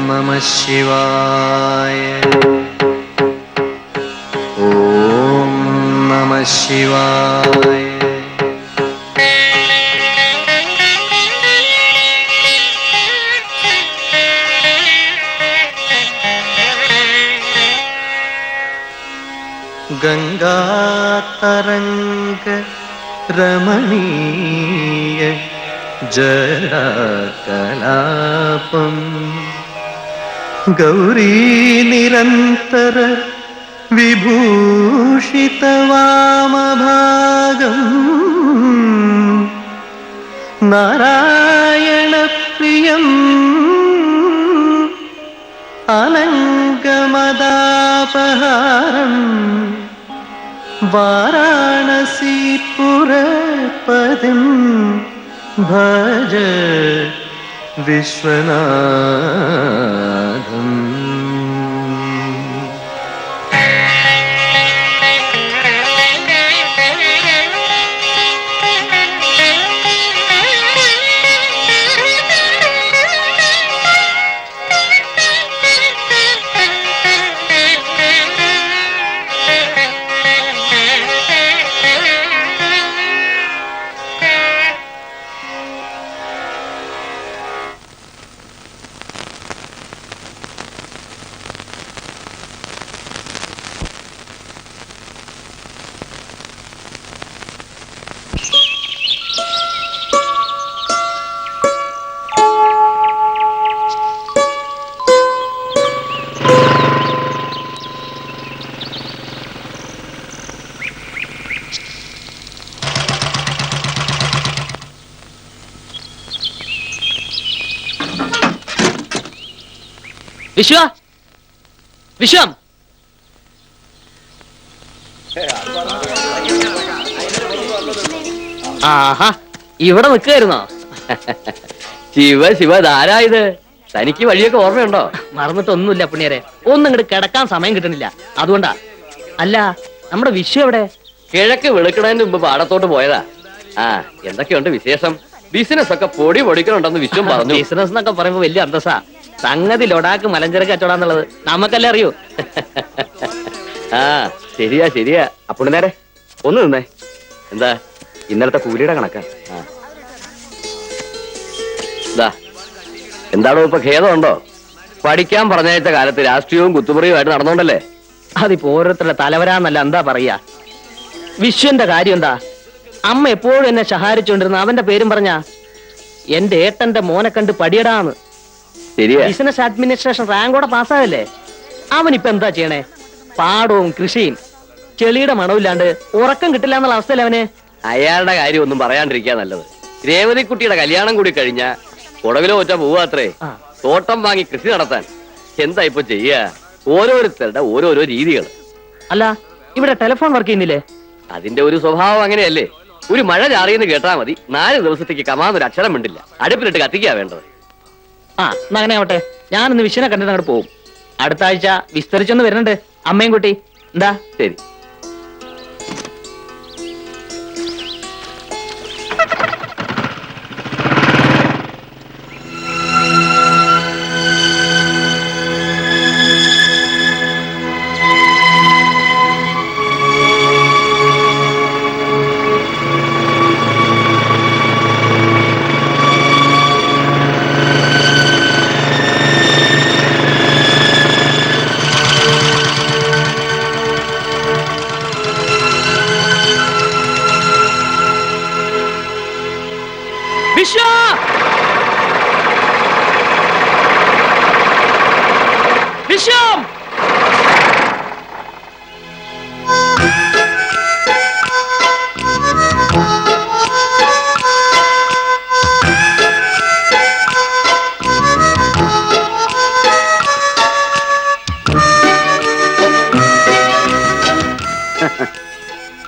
നമഃ ശിവായ. ഓം നമഃ ശിവായ. ഗംഗാതരംഗ രമണീയ ജടാകലാപം ഗൗരീ നിരന്തര വിഭൂഷിതവാമഭാഗം നാരായണപ്രിയം അനംഗമദാപഹാരം വാരാണസീപുരപതിം ഭജ വിശ്വനാഥം. വിശ്വ വിശ്വം ആഹാ ഇവിടെ നിൽക്കായിരുന്നോ? ശിവ ശിവ ധാരായത് തനിക്ക് വഴിയൊക്കെ ഓർമ്മയുണ്ടോ? മറന്നിട്ടൊന്നുമില്ല പുണ്യരെ, ഒന്നും ഇങ്ങോട്ട് കിടക്കാൻ സമയം കിട്ടുന്നില്ല, അതുകൊണ്ടാ. അല്ല, നമ്മുടെ വിശ്വ എവിടെ? കിഴക്ക് വെളുക്കണതിന് മുമ്പ് പാടത്തോട്ട് പോയതാ. ആ, എന്തൊക്കെയുണ്ട് വിശേഷം? ബിസിനസ് ഒക്കെ പൊടി പൊടിക്കണുണ്ടെന്ന് വിശ്വം പറഞ്ഞു. ബിസിനസ് എന്നൊക്കെ പറയുമ്പോ വലിയ അന്തസ്സാ. സംഗതി ലൊടാക്ക് മലഞ്ചരക്ക് കച്ചവടാന്നുള്ളത് നമുക്കല്ലേ അറിയൂ. ആ ശരിയാ ശരിയാ. അപ്പോൾ നേരെ ഒന്ന് നിന്നേ. എന്താ ഇന്നലത്തെ കൂലിയുടെ കണക്കാ? എന്താണോ ഇപ്പൊ ഖേദമുണ്ടോ? പഠിക്കാൻ പറഞ്ഞയച്ച കാലത്ത് രാഷ്ട്രീയവും കുത്തുമുറിയുമായിട്ട് നടന്നോണ്ടല്ലേ? അതിപ്പോ ഓരോരുത്തരുടെ തലവരാന്നല്ല, എന്താ പറയാ. വിശ്വന്റെ കാര്യം എന്താ? അമ്മ എപ്പോഴും എന്നെ സഹായിച്ചുകൊണ്ടിരുന്ന അവന്റെ പേരും പറഞ്ഞ എന്റെ ഏട്ടന്റെ മോനെ കണ്ട് പടിയടാന്ന്. Business administration റാങ്കോടെ പാസ്സായല്ലേ. അവനിപ്പോ എന്താ ചെയ്യണേ? പാടവും കൃഷിയും ചെളിയുടെ മണവില്ലാണ്ട് ഉറക്കം കിട്ടില്ല എന്നുള്ള അവസ്ഥയല്ലേ അവന്. അയാളുടെ കാര്യം ഒന്നും പറയാണ്ടിരിക്കാ നല്ലത്. രേവതിക്കുട്ടിയുടെ കല്യാണം കൂടി കഴിഞ്ഞ കുടവിലോ ഒറ്റ പോവാത്രേ. തോട്ടം വാങ്ങി കൃഷി നടത്താൻ. എന്താ ഇപ്പൊ ചെയ്യാ? ഓരോരുത്തരുടെ ഓരോരോ രീതികൾ. അല്ല, ഇവിടെ ടെലിഫോൺ വർക്ക് ചെയ്യുന്നില്ലേ? അതിന്റെ ഒരു സ്വഭാവം അങ്ങനെയല്ലേ. ഒരു മഴ ചാറിയെന്ന് കേട്ടാ മതി, 4 ദിവസത്തേക്ക് കമാന്നൊരു അക്ഷരം മിണ്ടില്ല. അടുപ്പിലിട്ട് കത്തിക്കാ വേണ്ടത്. ആ, എന്നാ അങ്ങനെ ആവട്ടെ. ഞാനിന്ന് വിശ്വനെ കണ്ടിട്ട് അങ്ങോട്ട് പോകും. അടുത്ത ആഴ്ച വിസ്തരിച്ചൊന്ന് വരുന്നുണ്ട് അമ്മയും കുട്ടി. എന്താ? ശരി. Vishwa! Vishwam!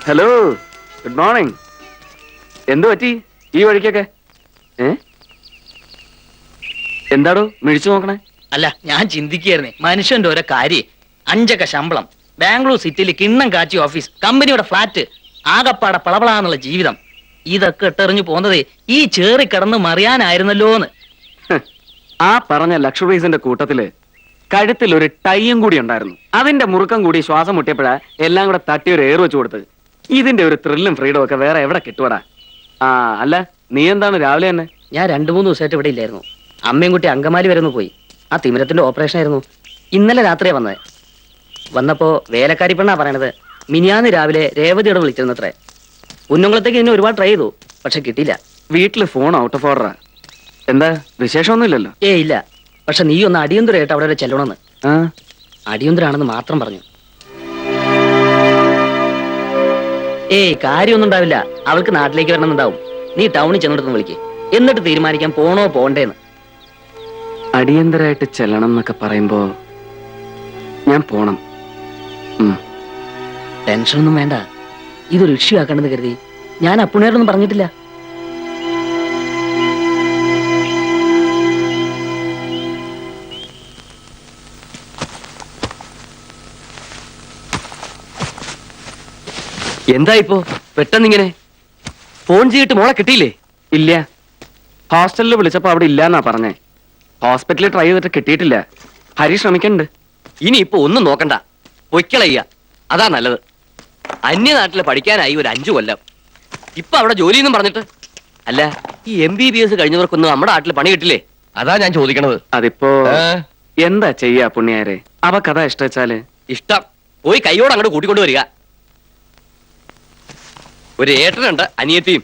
Hello, good morning. എന്തു പറ്റി ഈ വഴിക്കൊക്കെ? എന്താടോ മിഴിച്ചു നോക്കണേ? അല്ല, ഞാൻ ചിന്തിക്കുകയായിരുന്നേ, മനുഷ്യന്റെ ഓരോ കാര്യം. 5 ശമ്പളം, ബാംഗ്ലൂർ സിറ്റിയിൽ കിണ്ണം കാച്ചി ഓഫീസ്, കമ്പനിയുടെ ഫ്ലാറ്റ്, ആകപ്പാടെ പളപളാന്നുള്ള ജീവിതം. ഇതൊക്കെ ഇട്ടെറിഞ്ഞു പോകുന്നത് ഈ ചേറി കിടന്ന് മറിയാനായിരുന്നല്ലോന്ന്. ആ പറഞ്ഞ ലക്ഷറീസിന്റെ കൂട്ടത്തില് കഴുത്തിൽ ഒരു ടൈയും കൂടി ഉണ്ടായിരുന്നു. അതിന്റെ മുറുക്കം കൂടി ശ്വാസം മുട്ടിയപ്പോഴാ എല്ലാം കൂടെ തട്ടി ഒരു ഏറ് വെച്ച് കൊടുത്തത്. ഇതിന്റെ ഒരു ത്രില്ലും ഫ്രീഡം ഒക്കെ വേറെ എവിടെ കിട്ടുവടാ? ആ അല്ല, നീ എന്താണ് രാവിലെ തന്നെ? ഞാൻ 2-3 ദിവസമായിട്ട് ഇവിടെ ഇല്ലായിരുന്നു. അമ്മയും കുട്ടി അങ്കമാലി വരുന്നു പോയി. ആ തിമിരത്തിന്റെ ഓപ്പറേഷൻ ആയിരുന്നു. ഇന്നലെ രാത്രിയാ വന്നത്. വന്നപ്പോ വേലക്കാരി പെണ്ണാ പറയണത് മിനിയാന്ന് രാവിലെ രേവതിയോട് വിളിച്ചിരുന്നത്രേ. കുഞ്ഞുങ്ങളത്തേക്ക് ഇതിനെ ഒരുപാട് ട്രൈ ചെയ്തു, പക്ഷെ കിട്ടിയില്ല. വീട്ടില് ഫോൺ ഔട്ട് ഓഫ് ഓർഡറാ. എന്താ വിശേഷമൊന്നുമില്ലല്ലോ? ഇല്ല. പക്ഷെ നീ ഒന്ന് അടിയന്തരമായിട്ട് അവിടെ വരെ ചെല്ലണമെന്ന്. ആ അടിയന്തരാണെന്ന് മാത്രം പറഞ്ഞു. കാര്യമൊന്നും ഉണ്ടാവില്ല. അവൾക്ക് നാട്ടിലേക്ക് വരണമെന്നുണ്ടാവും. നീ ടൗണിൽ ചെന്നിട്ടൊന്ന് വിളിക്ക്. എന്നിട്ട് തീരുമാനിക്കാൻ പോണോ പോണ്ടേന്ന്. അടിയന്തരായിട്ട് ചെല്ലണം എന്നൊക്കെ പറയുമ്പോ ഞാൻ പോണം. ടെൻഷനൊന്നും വേണ്ട. ഇതൊരു ഇഷ്യൂ ആക്കണമെന്ന് കരുതി ഞാൻ അപ്പുണ്ണേരൊന്നും പറഞ്ഞിട്ടില്ല. എന്താ ഇപ്പോ പെട്ടെന്നിങ്ങനെ ഫോൺ ചെയ്തിട്ട് മോളെ കിട്ടിയില്ലേ? ഇല്ല, ഹോസ്റ്റലിൽ വിളിച്ചപ്പോ അവിടെ ഇല്ലാന്നാ പറഞ്ഞേ. ഹോസ്പിറ്റലിൽ ട്രൈ ചെയ്തിട്ട് കിട്ടിയിട്ടില്ല. ഹരി ശ്രമിക്കണ്ട്. ഇനി ഇപ്പൊ ഒന്നും നോക്കണ്ട, പൊയ്ക്കളയ്യ, അതാ നല്ലത്. അന്യനാട്ടില് പഠിക്കാനായി ഒരു 5 കൊല്ലം. ഇപ്പൊ അവിടെ ജോലിയെന്നും പറഞ്ഞിട്ട്. അല്ല, ഈ MBBS കഴിഞ്ഞവർക്കൊന്നും നമ്മുടെ നാട്ടിൽ പണി കിട്ടില്ലേ? അതാ ഞാൻ ചോദിക്കണത്. അതിപ്പോ എന്താ ചെയ്യാ പുണ്യാരെ? അവക്കഥാ ഇഷ്ടവെച്ചാല് ഇഷ്ടം പോയി കൈയോട് അങ്ങോട്ട് കൂട്ടിക്കൊണ്ട് വരിക. ഒരു ഏട്ടനുണ്ട്, അനിയത്തിയും.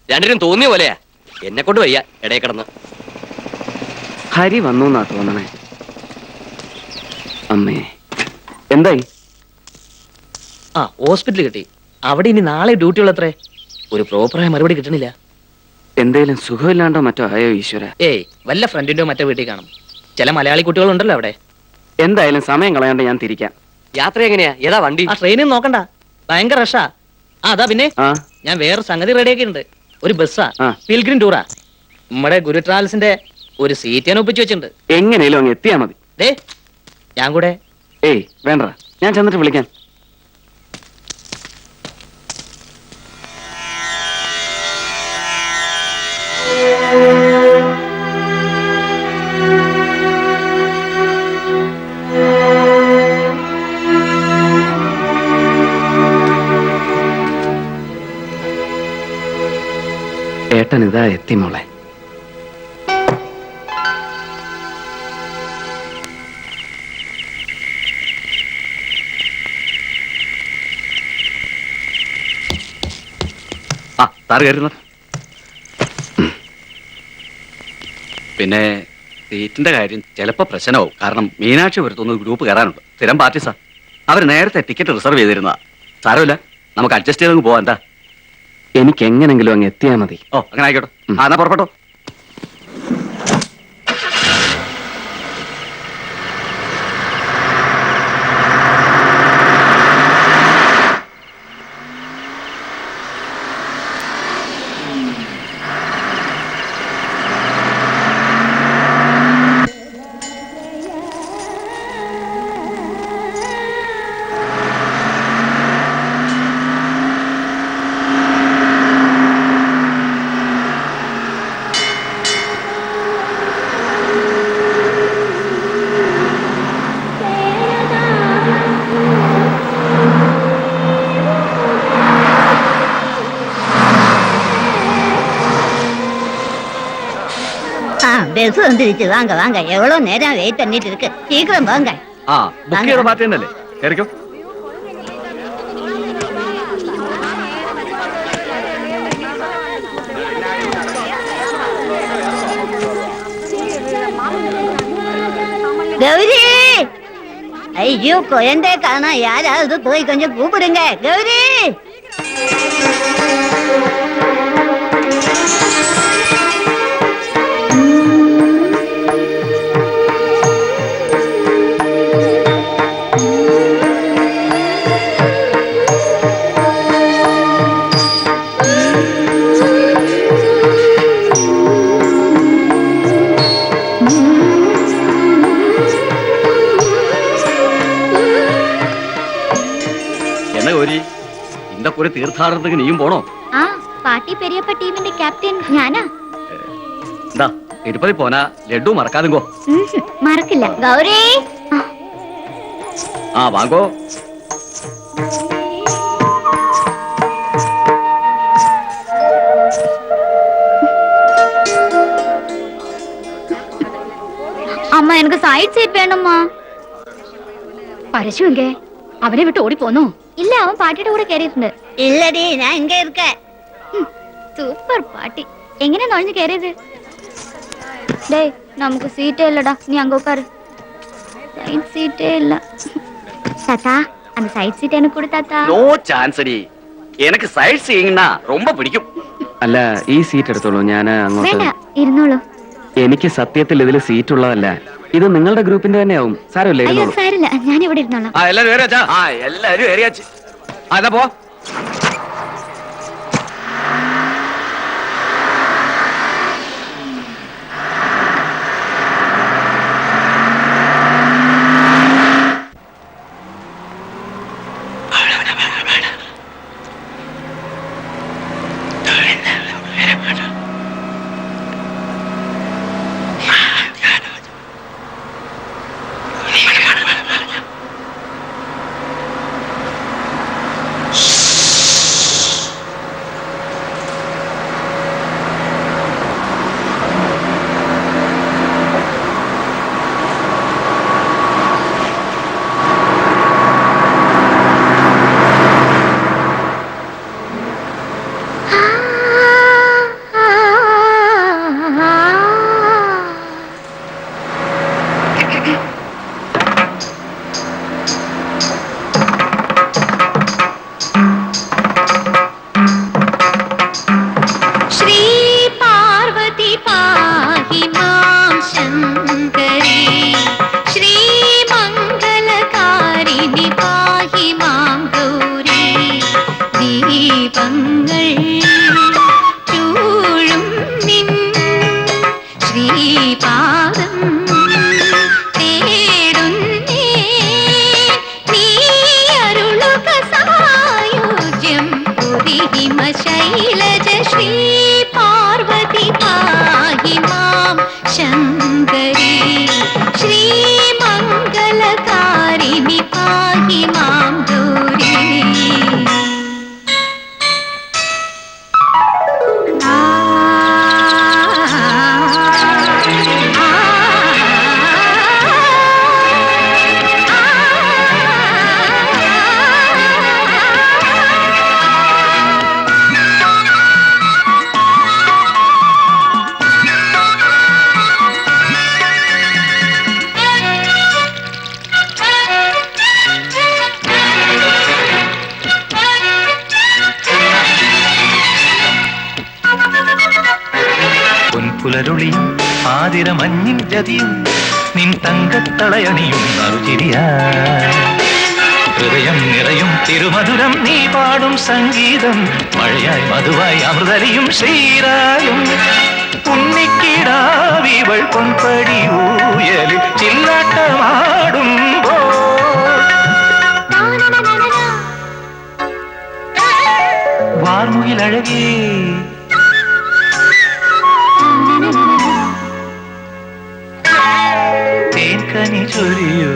രണ്ടിനും തോന്നിയ പോലെയാ. എന്നെ കൊണ്ട് വയ്യ ഇടയിൽ കിടന്ന്. ഹരി വന്നു എന്നാ തോന്നണേ. അമ്മേ, എന്തായി? ഹോസ്പിറ്റലിൽ കിട്ടി. അവിടെ ഇനി നാളെ ഡ്യൂട്ടി ഉള്ളത്രേ. ഒരു പ്രോപ്പറായ മറുപടി കിട്ടണില്ല. എന്തേലും സുഖമില്ലാണ്ടോ മറ്റോ ആയോ ഈശ്വര? വല്ല ഫ്രണ്ടിന്റെയോ മറ്റോ വീട്ടിൽ കാണും. ചില മലയാളി കുട്ടികളുണ്ടല്ലോ അവിടെ. എന്തായാലും സമയം കളയാണ്ട് ഞാൻ തിരിക്കാം. യാത്ര എങ്ങനെയാ? ഏതാ വണ്ടി? ട്രെയിനിൽ നോക്കണ്ട, ഭയങ്കര റഷാ. അതാ പിന്നെ ഞാൻ വേറെ സംഗതി റെഡിയാക്കിയിട്ടുണ്ട്. ഒരു ബസ്സാ, പിൽഗ്രിം ടൂറാ. നമ്മുടെ ഗുരു ട്രാവൽസിന്റെ ഒരു സീറ്റ് ഞാൻ ഒപ്പിച്ചു വെച്ചിട്ടുണ്ട്. എങ്ങനെയാലും അങ്ങ് എത്തിയാ മതി. ഞാൻ കൂടെ. വേണ്ട, ഞാൻ ചെന്നിട്ട് വിളിക്കാം. ഏട്ടൻ ഇതാ എത്തി മോളെ. സാറ് കയറുന്ന. പിന്നെ സീറ്റിന്റെ കാര്യം ചിലപ്പോ പ്രശ്നമാവും. കാരണം മീനാക്ഷി വരുത്തുന്ന ഗ്രൂപ്പ് കയറാനുണ്ട്. സ്ഥിരം പാർട്ടീസാ. അവർ നേരത്തെ ടിക്കറ്റ് റിസർവ് ചെയ്തിരുന്നതാ. സാരമില്ല, നമുക്ക് അഡ്ജസ്റ്റ് ചെയ്തങ്ങ് പോവാ. എന്താ? എനിക്ക് എങ്ങനെങ്കിലും അങ്ങ് എത്തിയാ മതി. അങ്ങനെ ആയിക്കോട്ടെ. എന്നാ പുറപ്പെട്ടോ. பஸ் வந்துருச்சு. வாங்க வாங்க, எவ்வளவு நேரம் வெயிட் பண்ணிட்டு இருக்கு. சீக்கிரம் வாங்க. ബുക്ക് ചെയ്ത പാർട്ടി ഉണ്ടല്ലേ? കയറിക്കോ. கௌரி, ஐயோ குழந்தை காணா. யாராவது போய் கொஞ்சம் கூப்பிடுங்க. கௌரி, ഒരു തീർത്ഥാടനത്തിന് നീയും പോണോ? പാർട്ടി പെരിയപ്പ ടീമിന്റെ ക്യാപ്റ്റൻ ഞാനാ. തിരുപ്പതി പോനാ ലഡു മറക്കാതെങ്കോ. മറക്കില്ല. ഗൗരി, ആ വാങ്ങോ. അമ്മ എനിക്ക് സൈഡ് സീറ്റ് വേണമ്മ. പരശു എങ്കേ അവനെ വിട്ട് ഓടിപ്പോന്നോ? ഇല്ല, അവൻ പാട്ടിയുടെ കൂടെ കയറിയിട്ടുണ്ട്. ഇല്ലടി, ഞാൻ ഇങ്ങ ഇരിക്ക. സൂപ്പർ പാട്ടി. എങ്ങനെ നുഴഞ്ഞു കയറിയത്? ഡേ, നമുക്ക് സീറ്റേ ഇല്ലടാ, നീ അങ്ങ് ഉட்காரு. സൈഡ് സീറ്റേ ഇല്ല. தாத்தா, அந்த சைட் சீட் எனக்கு கொடு தாத்தா. നോ ചാൻസ് അടി. എനിക്ക് സൈഡ് സീയിങ്നാ ரொம்ப പിടിക്കും. അല്ല, ഈ സീറ്റ് എടുത്തോളൂ, ഞാൻ അങ്ങോട്ട്. വേണ്ട, ഇരുന്നോളൂ. എനിക്ക് സത്യത്തിൽ ഇതിൽ സീറ്റ് ഉള്ളതല്ല, ഇത് നിങ്ങളുടെ ഗ്രൂപ്പിന്റെ തന്നെയാവും. സാരമില്ല, അയ്യോ ഇരുന്നോളൂ. സാരില്ല, ഞാൻ ഇവിടെ ഇരുന്നോളാം. ആ എല്ലാരും ഏറിയാച്ചാ. ആ എല്ലാരും ഏറിയാച്ച്. അതാ പോ. പുലരുളിയും ആതിര മഞ്ഞിൻ ജതിയും നിൻ തങ്കത്തളയണിയും നറുചിരിയാ ഹൃദയം നിറയും തിരുമധുരം നീ പാടും സംഗീതം മഴയായി മധുവായി അമൃതലിയും ശ്രീരായും ഉണ്ണിക്കിടാവിവൾ പൊൻപടി ഊയലിൽ ചില്ലാട്ടമാടുമ്പോ വാർമുകിലഴകേ തേൻകനി ചൊരിയോ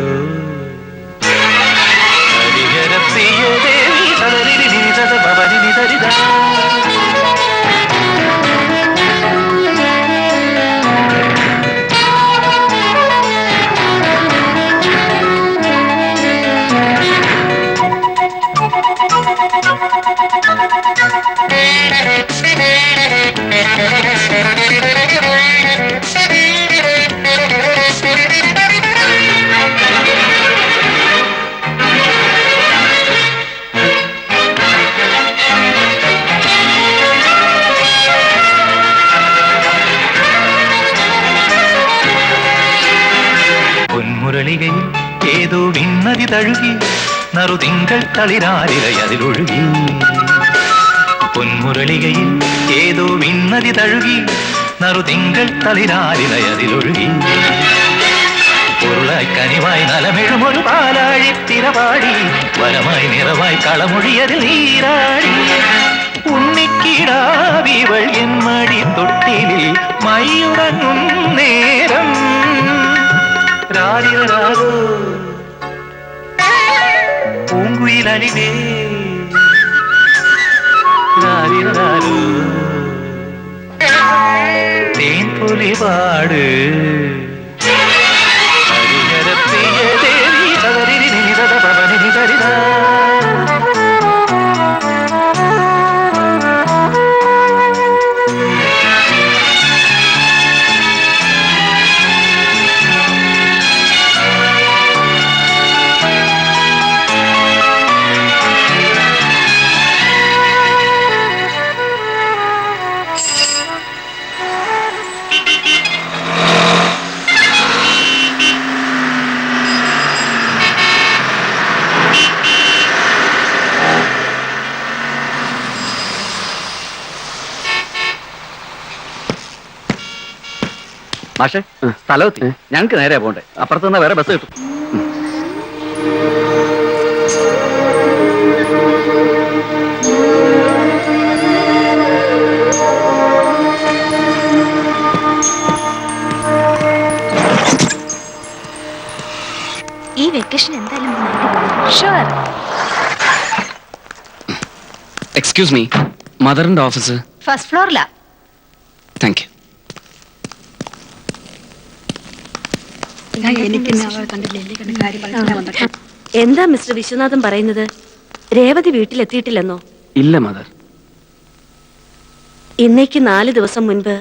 ഹരിഹരപ്രിയ ദേവി സദരിനി നിസദ ഭവനി സരിത പൊന്മുരളികയിൽ ഏതോ വിണ്ണതി തഴുകി നറുതിങ്കൾ തളിരാലിരയതിലൊഴുകി പൊന്മുരളികയിൽ ഏതോ വിണ്ണതി തഴുകി നറുതിങ്കൾ തളിരാലിരയതിലൊഴുകി പൊരുളായി കനിവായി നലമെഴുമൊരു പാലാഴി തിരപാടി വരമായി നിറവായി കളമൊഴിയതിൽ നീരാടി ഉണ്ണിക്കിടാവിവൾ എൻ മടി തൊട്ടിലിൽ മയുറങ്ങും നേരം രാരിരാരോ പൂങ്കുയിലലിവേ രാരിരാരോ തേൻ പൊലി പാട് മാഷെ സ്ഥലമെത്തി. ഞങ്ങൾക്ക് നേരെ പോണ്ടേ, അപ്പുറത്ത് നിന്ന് വേറെ ബസ് കിട്ടും. ഈ വെക്കേഷൻ എന്തായാലും ഷുവർ. എക്സ്ക്യൂസ് മീ, മദറിന്റെ ഓഫീസ് ഫസ്റ്റ് ഫ്ലോറിലാ. Thank you. എന്താ മിസ്റ്റർ വിശ്വനാഥൻ പറയുന്നത്? രേവതി വീട്ടിലെത്തിയിട്ടില്ലെന്നോ? ഇല്ല മദർ. ഇന്നേക്ക് 4 ദിവസം മുൻപ്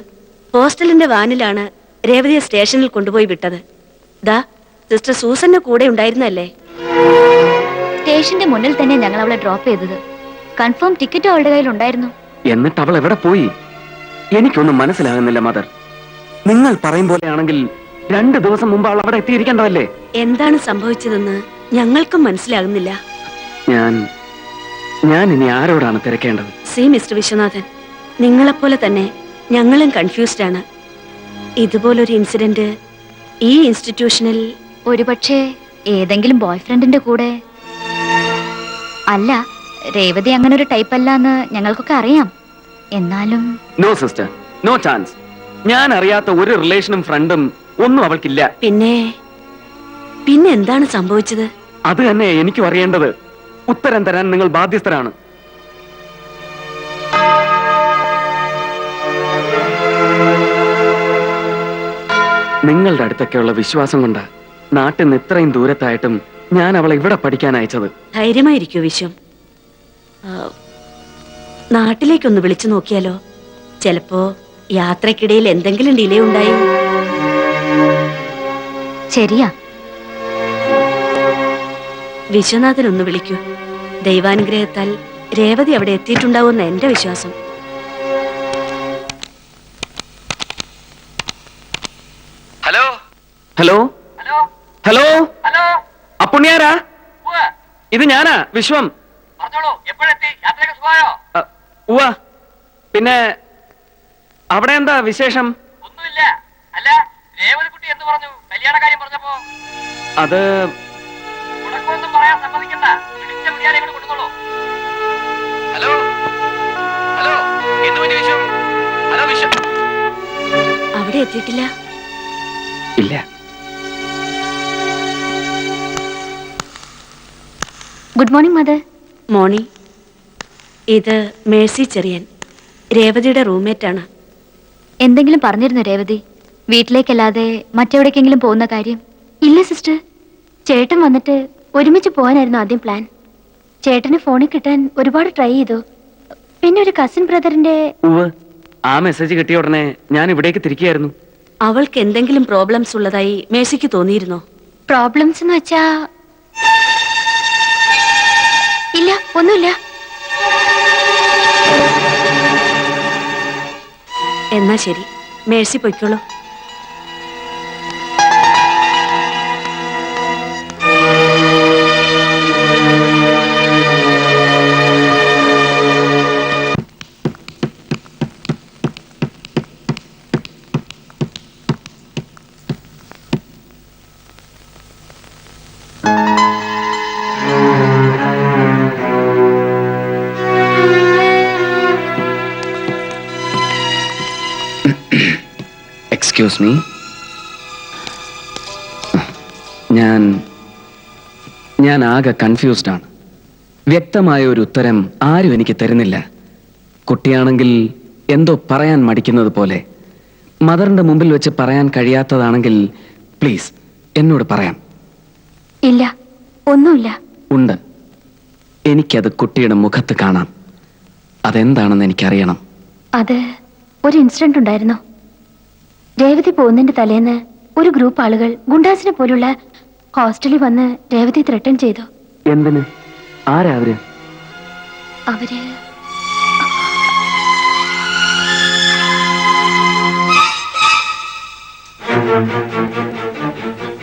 ഹോസ്റ്റലിന്റെ വാനിലാണ് രേവതിയെ സ്റ്റേഷനിൽ കൊണ്ടുപോയി വിട്ടത്. ദാ സിസ്റ്റർ സൂസന്റെ കൂടെ ഉണ്ടായിരുന്നല്ലേ? സ്റ്റേഷന്റെ മുന്നിൽ തന്നെ ഞങ്ങൾ അവളെ ഡ്രോപ്പ് ചെയ്തത്. കൺഫേം ടിക്കറ്റ് അവളുടെ കയ്യിൽ ഉണ്ടായിരുന്നു. എന്നിട്ട് അവൾ എവിടെ പോയി? എനിക്കൊന്നും മനസ്സിലാകുന്നില്ല മദർ. നിങ്ങൾ പറയും പോലെയാണെങ്കിൽ 2 ദിവസം മുമ്പ് അവൾ അവിടെ എത്തിയിരിക്കേണ്ടതല്ലേ? എന്താണ് സംഭവിച്ചതെന്ന് ഞങ്ങൾക്കും മനസ്സിലാകുന്നില്ല. ഞാൻ ഇനി ആരോടാണ് തിരക്കേണ്ടത്? സി മിസ്റ്റർ വിശ്വനാഥൻ, നിങ്ങളെപ്പോലെ തന്നെ ഞങ്ങളും കൺഫ്യൂസ്ഡ് ആണ്. ഇതുപോലൊരു ഇൻസിഡന്റ് ഈ ഇൻസ്റ്റിറ്റ്യൂഷനിൽ ഒരുപക്ഷെ ഏതെങ്കിലും ബോയ് ഫ്രണ്ടിന്റെ കൂടെ. അല്ല, രേവതി അങ്ങനെ ഒരു ടൈപ്പ് അല്ല എന്ന് ഞങ്ങൾക്കൊക്കെ അറിയാം. എന്നാലും നോ സിസ്റ്റർ, നോ ചാൻസ്. ഞാൻ അറിയാത്ത ഒരു റിലേഷനും ഫ്രണ്ടും ഒന്നും അവൾക്കില്ല. പിന്നെ എന്താണ് സംഭവിച്ചത്? അത് തന്നെ എനിക്കും അറിയേണ്ടത്. ഉത്തരം തരാൻ നിങ്ങൾ ബാധ്യസ്ഥരാണ്. നിങ്ങളുടെ അടുത്തൊക്കെയുള്ള വിശ്വാസം കൊണ്ട് നാട്ടിൽ നിന്ന് ഇത്രയും ദൂരത്തായിട്ടും ഞാൻ അവളെ ഇവിടെ പഠിക്കാൻ അയച്ചത്. ധൈര്യമായിരിക്കൂ വിശ്വം. നാട്ടിലേക്കൊന്ന് വിളിച്ചു നോക്കിയാലോ? ചിലപ്പോ യാത്രക്കിടയിൽ എന്തെങ്കിലും ഡിലേ ഉണ്ടായി. ശരിയാ. വിശ്വനാഥൻ ഒന്ന് വിളിക്കൂ. ദൈവാനുഗ്രഹത്താൽ രേവതി അവിടെ എത്തിയിട്ടുണ്ടാവുമെന്ന എന്റെ വിശ്വാസം. ഹലോ ഹലോ ഹലോ അപ്പുണ്യാരാ? ഇത് ഞാനാ, വിശ്വം. ഉവ്വ. പിന്നെ അവിടെ എന്താ വിശേഷം? ഒന്നുമില്ല. അല്ല, രേവതിക്കുട്ടി എന്ത് പറഞ്ഞു? കല്യാണ കാര്യം പറഞ്ഞപ്പോ അത് ഉടക്കൊന്നും പറയാൻ സമ്മതിക്കണ്ട. പിടിച്ച പിടിയാലെ ഇങ്ങോട്ട് കൊണ്ടുവന്നോളൂ. ഹലോ ഹലോ എന്ത് പറ്റി വിശ്വം? ഹലോ വിശ്വം. അവിടെ എത്തിയിട്ടില്ല. ഇല്ല. Good morning mother. മോർണിംഗ്. ഇത് മേഴ്സി ചെറിയൻ, രേവതിയുടെ റൂംമേറ്റ് ആണ്. എന്തെങ്കിലും പറഞ്ഞിരുന്നു രേവതി? വീട്ടിലേക്കല്ലാതെ മറ്റെവിടേക്കെങ്കിലും പോകുന്ന കാര്യം? ഇല്ല സിസ്റ്റർ. ചേട്ടൻ വന്നിട്ട് ഒരുമിച്ച് പോകാനായിരുന്നു ആദ്യം പ്ലാൻ. ചേട്ടന് ഫോണിൽ കിട്ടാൻ ഒരുപാട് ട്രൈ ചെയ്തു. പിന്നെ ഒരു കസിൻ ബ്രദറിന്റെ. ആ മെസ്സേജ് കിട്ടിയ ഉടനെ ഞാൻ ഇവിടേക്ക് തിരിക്കുകയായിരുന്നു. അവൾക്ക് എന്തെങ്കിലും പ്രോബ്ലംസ് ഉള്ളതായി മേഴ്സിക്ക് തോന്നിയിരുന്നോ? പ്രോബ്ലംസ് എന്ന് വെച്ചാ? ഇല്ല, ഒന്നുമില്ല. എന്നാ ശരി, മേഴ്സി പൊയ്ക്കോളൂ. എക്സ്ക്യൂസ് മീ, ഞാൻ ആകെ കൺഫ്യൂസ്ഡ് ആണ്. വ്യക്തമായ ഒരു ഉത്തരം ആരും എനിക്ക് തരുന്നില്ല. കുട്ടിയാണെങ്കിൽ എന്തോ പറയാൻ മടിക്കുന്നത് പോലെ. മദറിന്റെ മുമ്പിൽ വെച്ച് പറയാൻ കഴിയാത്തതാണെങ്കിൽ പ്ലീസ് എന്നോട് പറയാം. ഇല്ല, ഒന്നുമില്ല. ഉണ്ട്. എനിക്കത് കുട്ടിയുടെ മുഖത്ത് കാണാം. അതെന്താണെന്ന് എനിക്കറിയണം. അത് ഒരു ഇൻസിഡന്റ് ഉണ്ടായിരുന്നു. രേവതി പോകുന്നതിന്റെ തലേന്ന് ഒരു ഗ്രൂപ്പ് ആളുകൾ ഗുണ്ടാസിനെ പോലുള്ള ഹോസ്റ്റലിൽ വന്ന് രേവതി ത്രെട്ടൻ ചെയ്തു. എന്തിന്? ആരാ അവര്? അവര്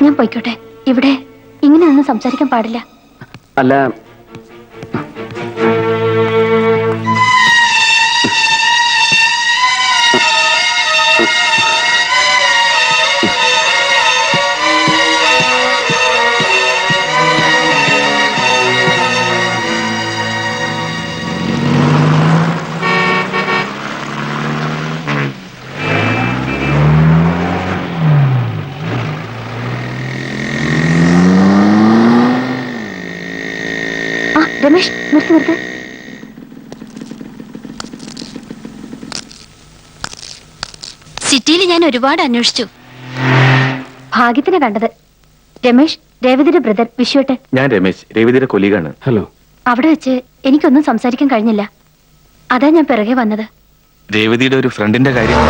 ഞാൻ പോയിക്കോട്ടെ. ഇവിടെ ഇങ്ങനെ ഒന്നും സംസാരിക്കാൻ പാടില്ല. അല്ല, രമേശ്, നിർത്ത്. സിറ്റിയിൽ ഞാൻ ഒരുപാട് അന്വേഷിച്ചു. ഭാഗ്യത്തിനെ കണ്ടത്. രമേശ്, രേവതിയുടെ ബ്രദർ വിശ്വട്ടെ. ഞാൻ രമേശ്, രേവതിയുടെ കൊലീഗാണ്. ഹലോ. അവിടെ വെച്ച് എനിക്കൊന്നും സംസാരിക്കാൻ കഴിഞ്ഞില്ല. അതാ ഞാൻ പിറകെ വന്നത്. രേവതിയുടെ ഒരു ഫ്രണ്ടിന്റെ കാര്യം.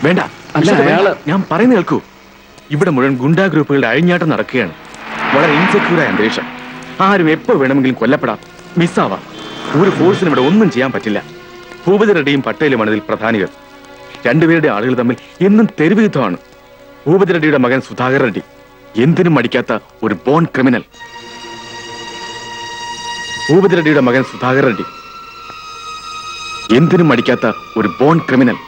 വേണ്ട, ഞാൻ പറയുന്ന കേൾക്കൂ. ഇവിടെ മുഴുവൻ ഗുണ്ടാ ഗ്രൂപ്പുകളുടെ അഴിഞ്ഞാട്ടം നടക്കുകയാണ്. വളരെ ഇൻസെക്യൂറായ അന്തരീക്ഷം. ആരും എപ്പോ വേണമെങ്കിലും കൊല്ലപ്പെടാം, മിസ്സാവാം. ഒരു ഫോഴ്സിനും ഇവിടെ ഒന്നും ചെയ്യാൻ പറ്റില്ല. ഭൂപതി റെഡ്ഡിയും പട്ടേലുമാണ് ഇതിൽ പ്രധാനികൾ. രണ്ടുപേരുടെ ആളുകൾ തമ്മിൽ എന്നും തെരുവ് യുദ്ധമാണ്. ഭൂപതി റെഡ്ഡിയുടെ മകൻ സുധാകർ റെഡ്ഡി എന്തിനും മടിക്കാത്ത ഒരു ബോൺ ക്രിമിനൽ. ഭൂപതി റെഡ്ഡിയുടെ മകൻ സുധാകർ റെഡ്ഡി എന്തിനും മടിക്കാത്ത ഒരു ബോൺ ക്രിമിനൽ.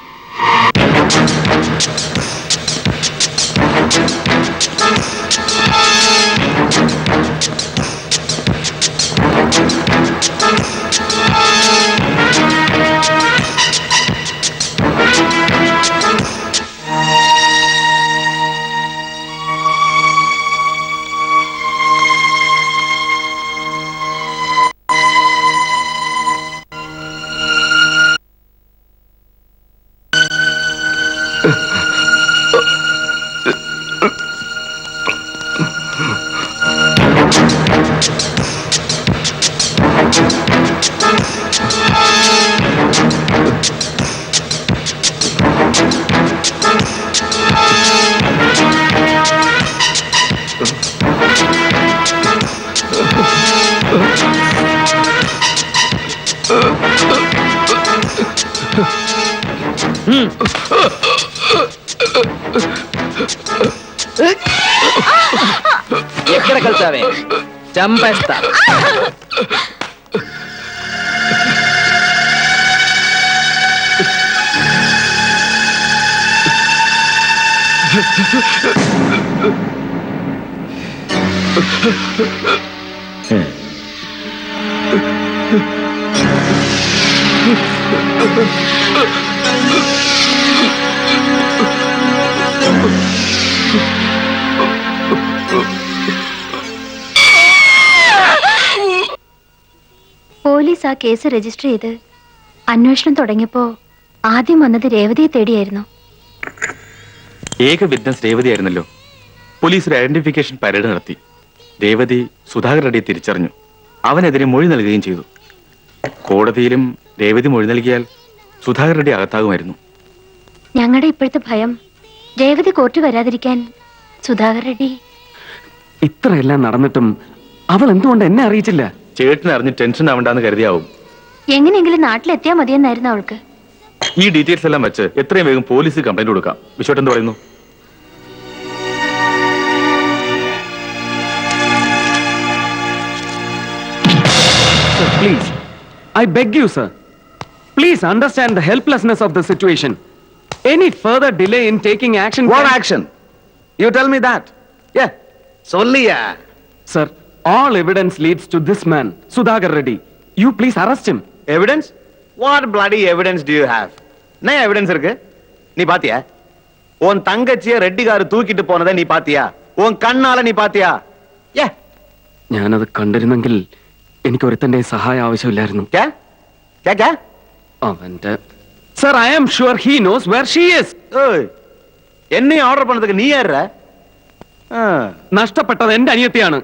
ఎక్కడ కలిసావే? చంపేస్తా. പോലീസ് പോലീസ് ആ കേസ് രജിസ്റ്റർ ചെയ്ത് അന്വേഷണം തുടങ്ങിയപ്പോ ആദ്യം വന്നത് രേവതിയെ തേടിയായിരുന്നു. ഏക വിറ്റ്നസ് രേവതിയായിരുന്നല്ലോ. പോലീസ് ഒരു ഐഡന്റിഫിക്കേഷൻ പരേഡ് നടത്തി. രേവതി സുധാകർ റെഡ്ഡിയെ തിരിച്ചറിഞ്ഞു. അവനെതിരെ മൊഴി നൽകുകയും ചെയ്തു. കോടതിയിലും രേവതി മൊഴി നൽകിയാൽ സുധാകർ റെഡ്ഡി അകത്താകുമായിരുന്നു. ഞങ്ങളുടെ ഇപ്പോഴത്തെ ഭയം രേവതി കോർട്ട് വരാതിരിക്കാൻ സുധാകർ റെഡ്ഡി. ഇത്രയെല്ലാം നടന്നിട്ടും അവൾ എന്തുകൊണ്ട് എന്നെ അറിയിച്ചില്ല? ചേട്ടനെ അറിഞ്ഞ് ടെൻഷൻ ആവണ്ടെന്ന് കരുതിയാവും. എങ്ങനെയെങ്കിലും നാട്ടിലെത്തിയാൽ മതിയെന്നായിരുന്നു അവൾക്ക്. ഈ ഡീറ്റെയിൽസ് എല്ലാം വെച്ച് എത്രയും വേഗം പോലീസ് കംപ്ലൈന്റ് കൊടുക്കാം. വിശ്വട്ട് എന്ത് പറയുന്നു? Please, I beg you, sir. Please understand the helplessness of the situation. Any further delay in taking action... What action? You tell me that. Yeah. Solliya. Sir, all evidence leads to this man, Sudhakar Reddy. You please arrest him. Evidence? What bloody evidence do you have? என்ன evidence இருக்கு? நீ பாத்தியா? உன் தங்கச்சிய ரெட்டிகாரு தூக்கிட்டு போனதை நீ பாத்தியா? உன் கண்ணால நீ பாத்தியா? ஏ ഞാനത് കണ്ടിരുന്നെങ്കിൽ എനിക്ക് ഒരുത്തന്റെ സഹായം ആവശ്യമില്ലായിരുന്നു. क्या? क्या क्या? അവന്റെ sir, I am sure he knows where she is. ஏய் என்னையும் ஆர்டர் பண்ணதுக்கு நீ யாரா? നഷ്ടപ്പെട്ടത് എന്റെ അനിയത്തിയാണ്.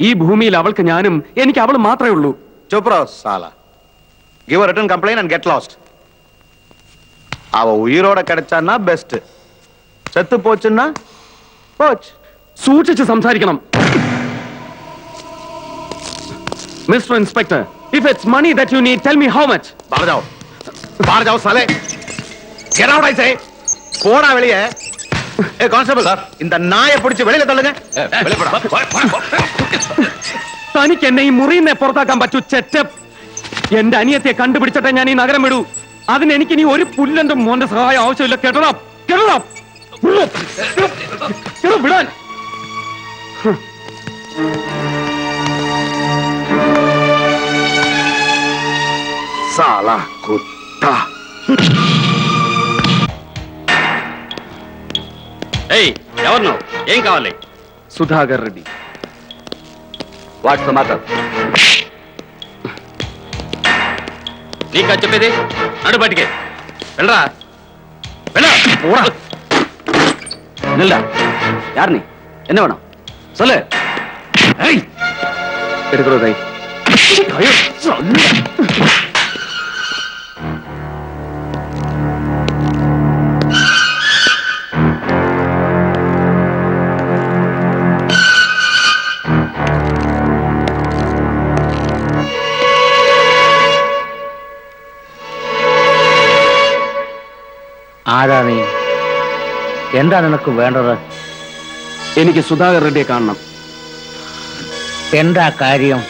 ഈ ഭൂമിയിൽ അവൾക്ക് ഞാനും എനിക്ക് അവൾ മാത്രമേ ഉള്ളൂ. चुप रहो साला. Give a written complaint and get lost. அவ உயிரோட கிடைச்சான்னா பெஸ்ட். செத்து போச்சுன்னா போச்சு. സൂക്ഷിച്ച് സംസാരിക്കണം. Mister inspector, if it's money that you need, tell me how much. बाहर जाओ साले. Get out I say. போடா வெளியே. ஏய் கான்ஸ்டபிள் சார், இந்த நாயை பிடிச்சு வெளியில தள்ளுங்க. வெளிய போடா. തനിക്ക് എന്നെ ഈ മുറിയിൽ നിന്ന് പുറത്താക്കാൻ പറ്റൂ ചെറ്റപ്പ്. എന്റെ അനിയത്തെ കണ്ടുപിടിച്ചിട്ടേ ഞാൻ ഈ നഗരം വിടൂ. അതിന് എനിക്ക് ഇനി ഒരു പുല്ലന്റെ മോന്റെ സഹായം ആവശ്യമില്ല. കേട്ടോ വിടാൻ. साला कुत्ता. ఏయ్, ఎవరు నువ్వు? ఏం కావాలి? Sudhakar Reddy. What's the matter? నీకా చెప్పేది? నడు బయటికి వెళ్ళరా. వెళ్ళా. யார் நீ? என்ன வேணும் சொல்லு. എടുക്കണോ കൈ? ആരാ നീ? എന്താ നിനക്ക് വേണ്ടത്? എനിക്ക് സുധാകർ റെഡ്ഡിയെ കാണണം. എന്താ കാര്യം?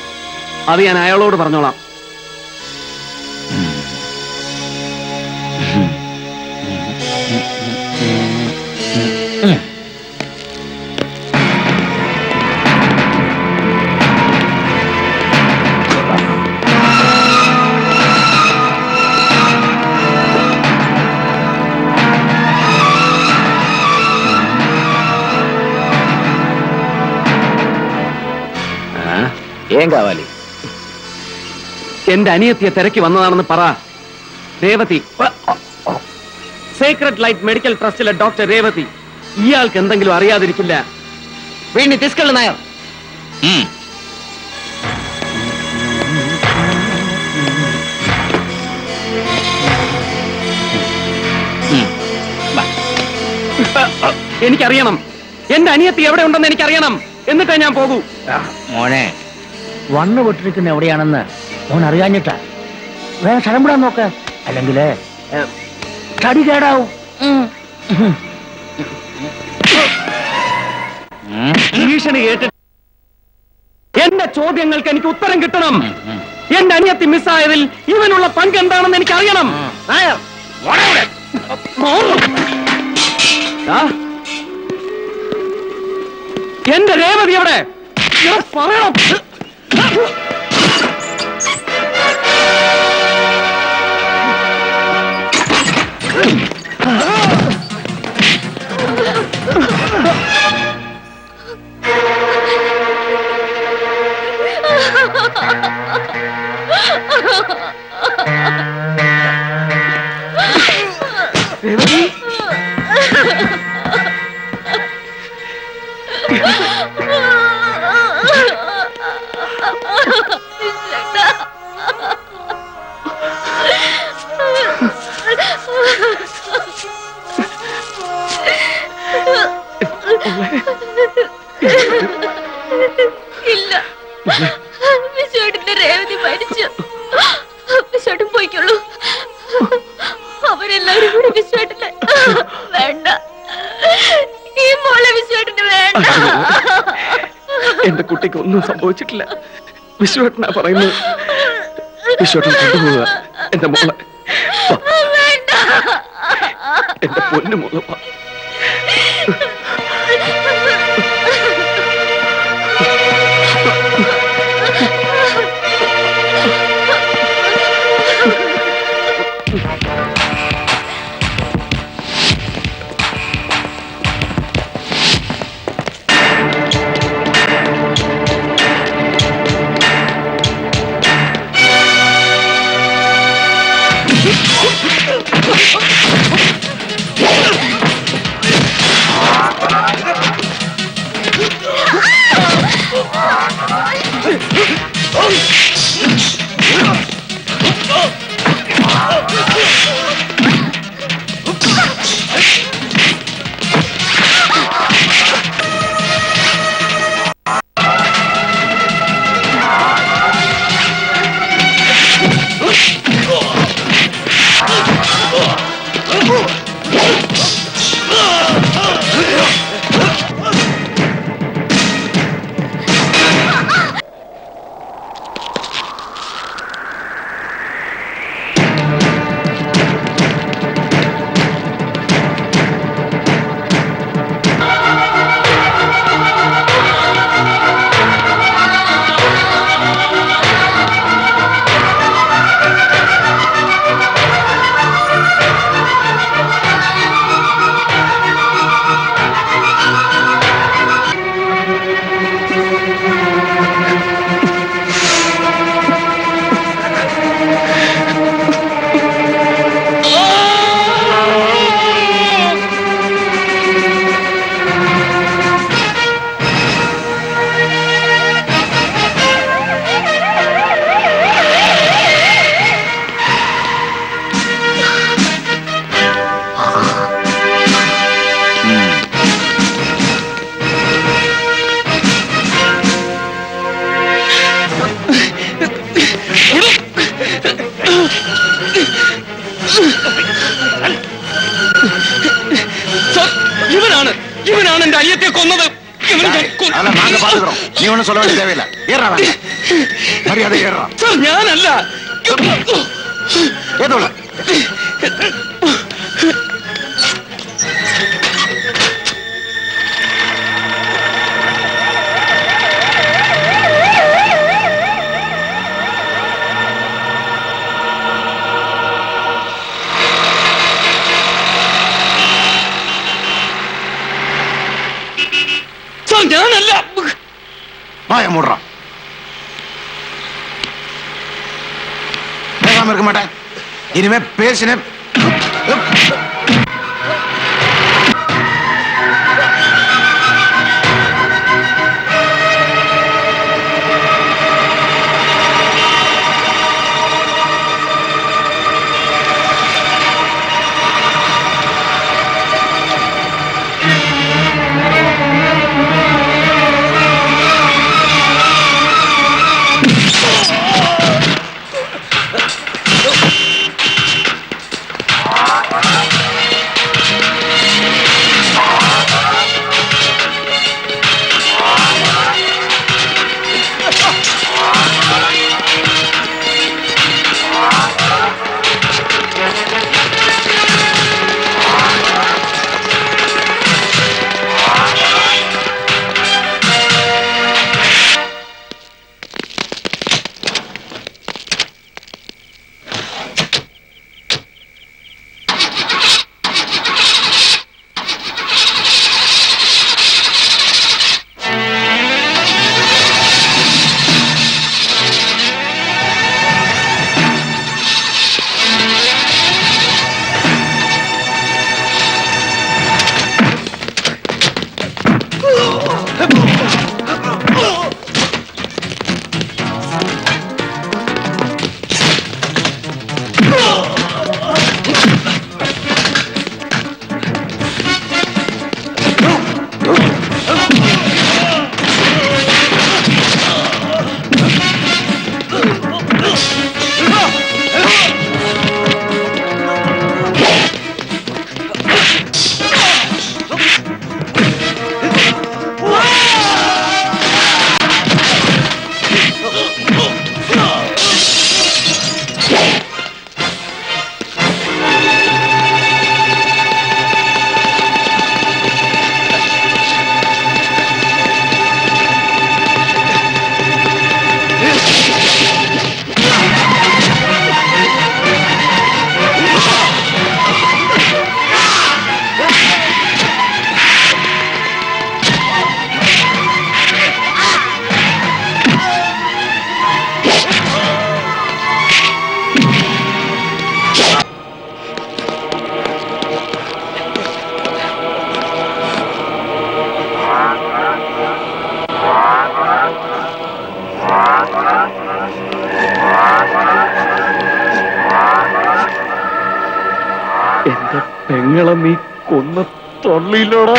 അത് ഞാൻ അയാളോട് പറഞ്ഞോളാം. ఏం కావాలి? എന്റെ അനിയത്തിയെ തിരക്കി വന്നതാണെന്ന് പറ. രേവതി, സീക്രട്ട് ലൈറ്റ് മെഡിക്കൽ ട്രസ്റ്റിലെ ഡോക്ടർ രേവതി. ഇയാൾക്ക് എന്തെങ്കിലും അറിയാതിരിക്കില്ല. വീണ്ടും തിസ്കള് നായർ. എനിക്കറിയണം. എന്റെ അനിയത്തി എവിടെ ഉണ്ടെന്ന് എനിക്കറിയണം. എന്നിട്ടേ ഞാൻ പോകൂ. മോനെ, വണ്ണു പൊട്ടിരിക്കുന്ന എവിടെയാണെന്ന് മോൻ അറിയാഞ്ഞിട്ടാ. വേറെ സ്ഥലം വിടാൻ നോക്ക്, അല്ലെങ്കിൽ തടി കേടാവും. ഭീഷണി കേട്ടിട്ട് എന്റെ ചോദ്യങ്ങൾക്ക് എനിക്ക് ഉത്തരം കിട്ടണം. എന്റെ അനിയത്തി മിസ്സായതിൽ ഇവനുള്ള പങ്ക് എന്താണെന്ന് എനിക്ക് അറിയണം. എന്റെ രേവതി എവിടെ? പറയണം. വിശ്വേട്ടന് വേണ്ട, ഈ മോളെ വിശ്വേട്ടന് വേണ്ട. എന്റെ കുട്ടിക്ക് ഒന്നും സംഭവിച്ചിട്ടില്ല. വിശ്വേട്ടനാ പറയുന്നത്. വിശ്വേട്ടൻ കൊണ്ടുപോവുക എന്റെ മോളെ. വേണ്ട. എന്റെ പൊന്നു മോളെ. இவனான இந்த ஐயத்தை கொன்னது. நீ ஒன்னும் சொல்ல வேண்டிய தேவையில்லை. ஏறா மரியாதை ஏறா. ഞാനല്ല. ஏதோ ഞാനല്ല. வாய மூடுறான். பேசாம இருக்க மாட்டேன். இனிமே பேசினேன். എന്റെ പെങ്ങളെ നീ കൊന്ന തൊള്ളിയിലോടാ.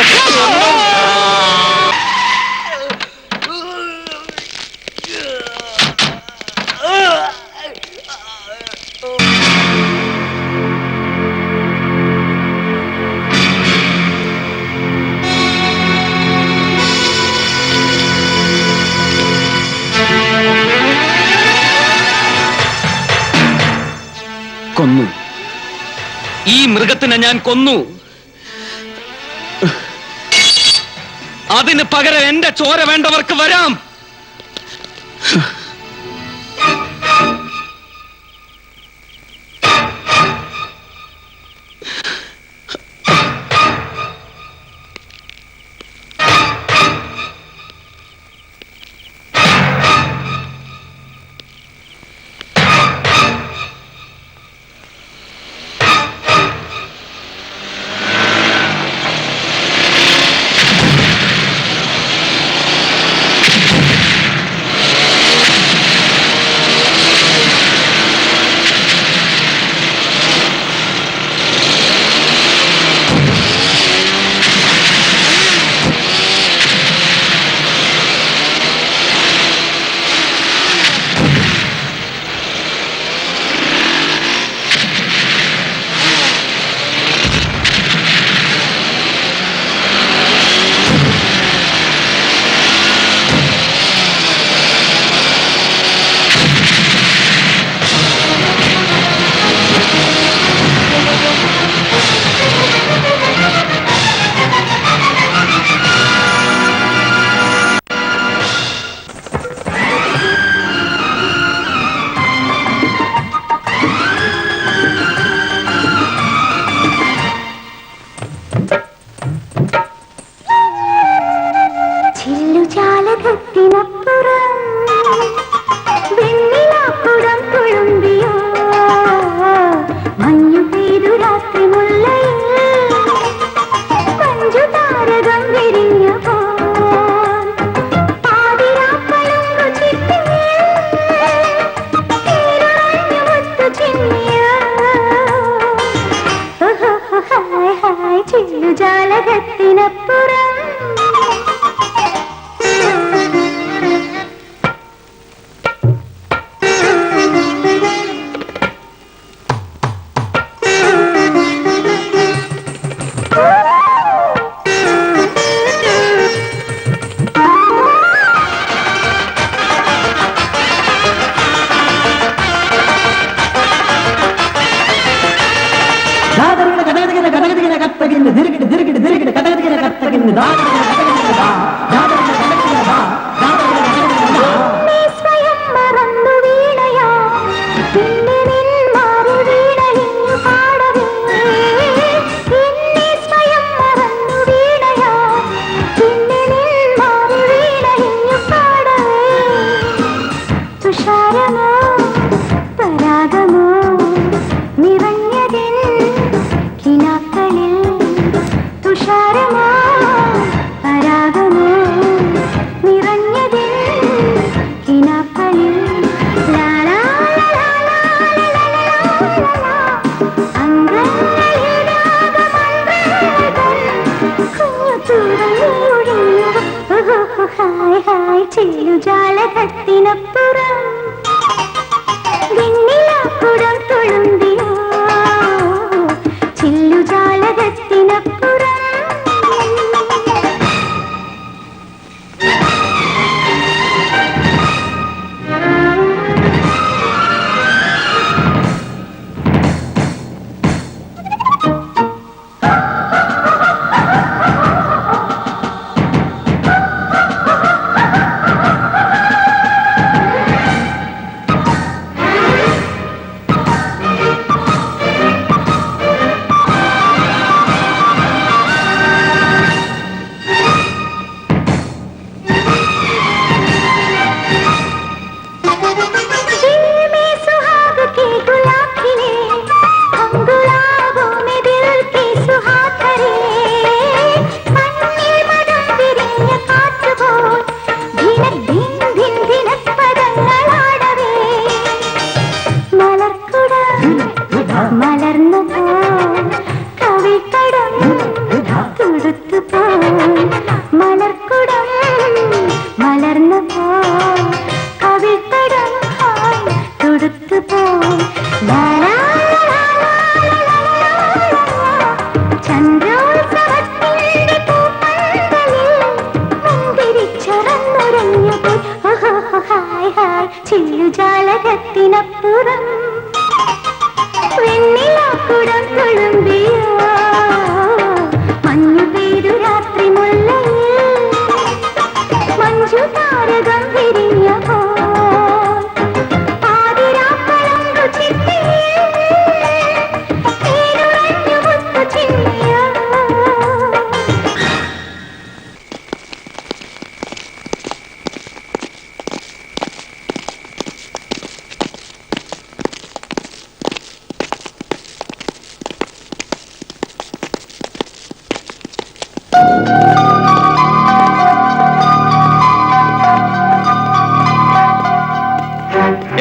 കൊന്നു. ഈ മൃഗത്തിനെ ഞാൻ കൊന്നു. അതിന് പകരം എന്റെ ചോര വേണ്ടവർക്ക് വരാം.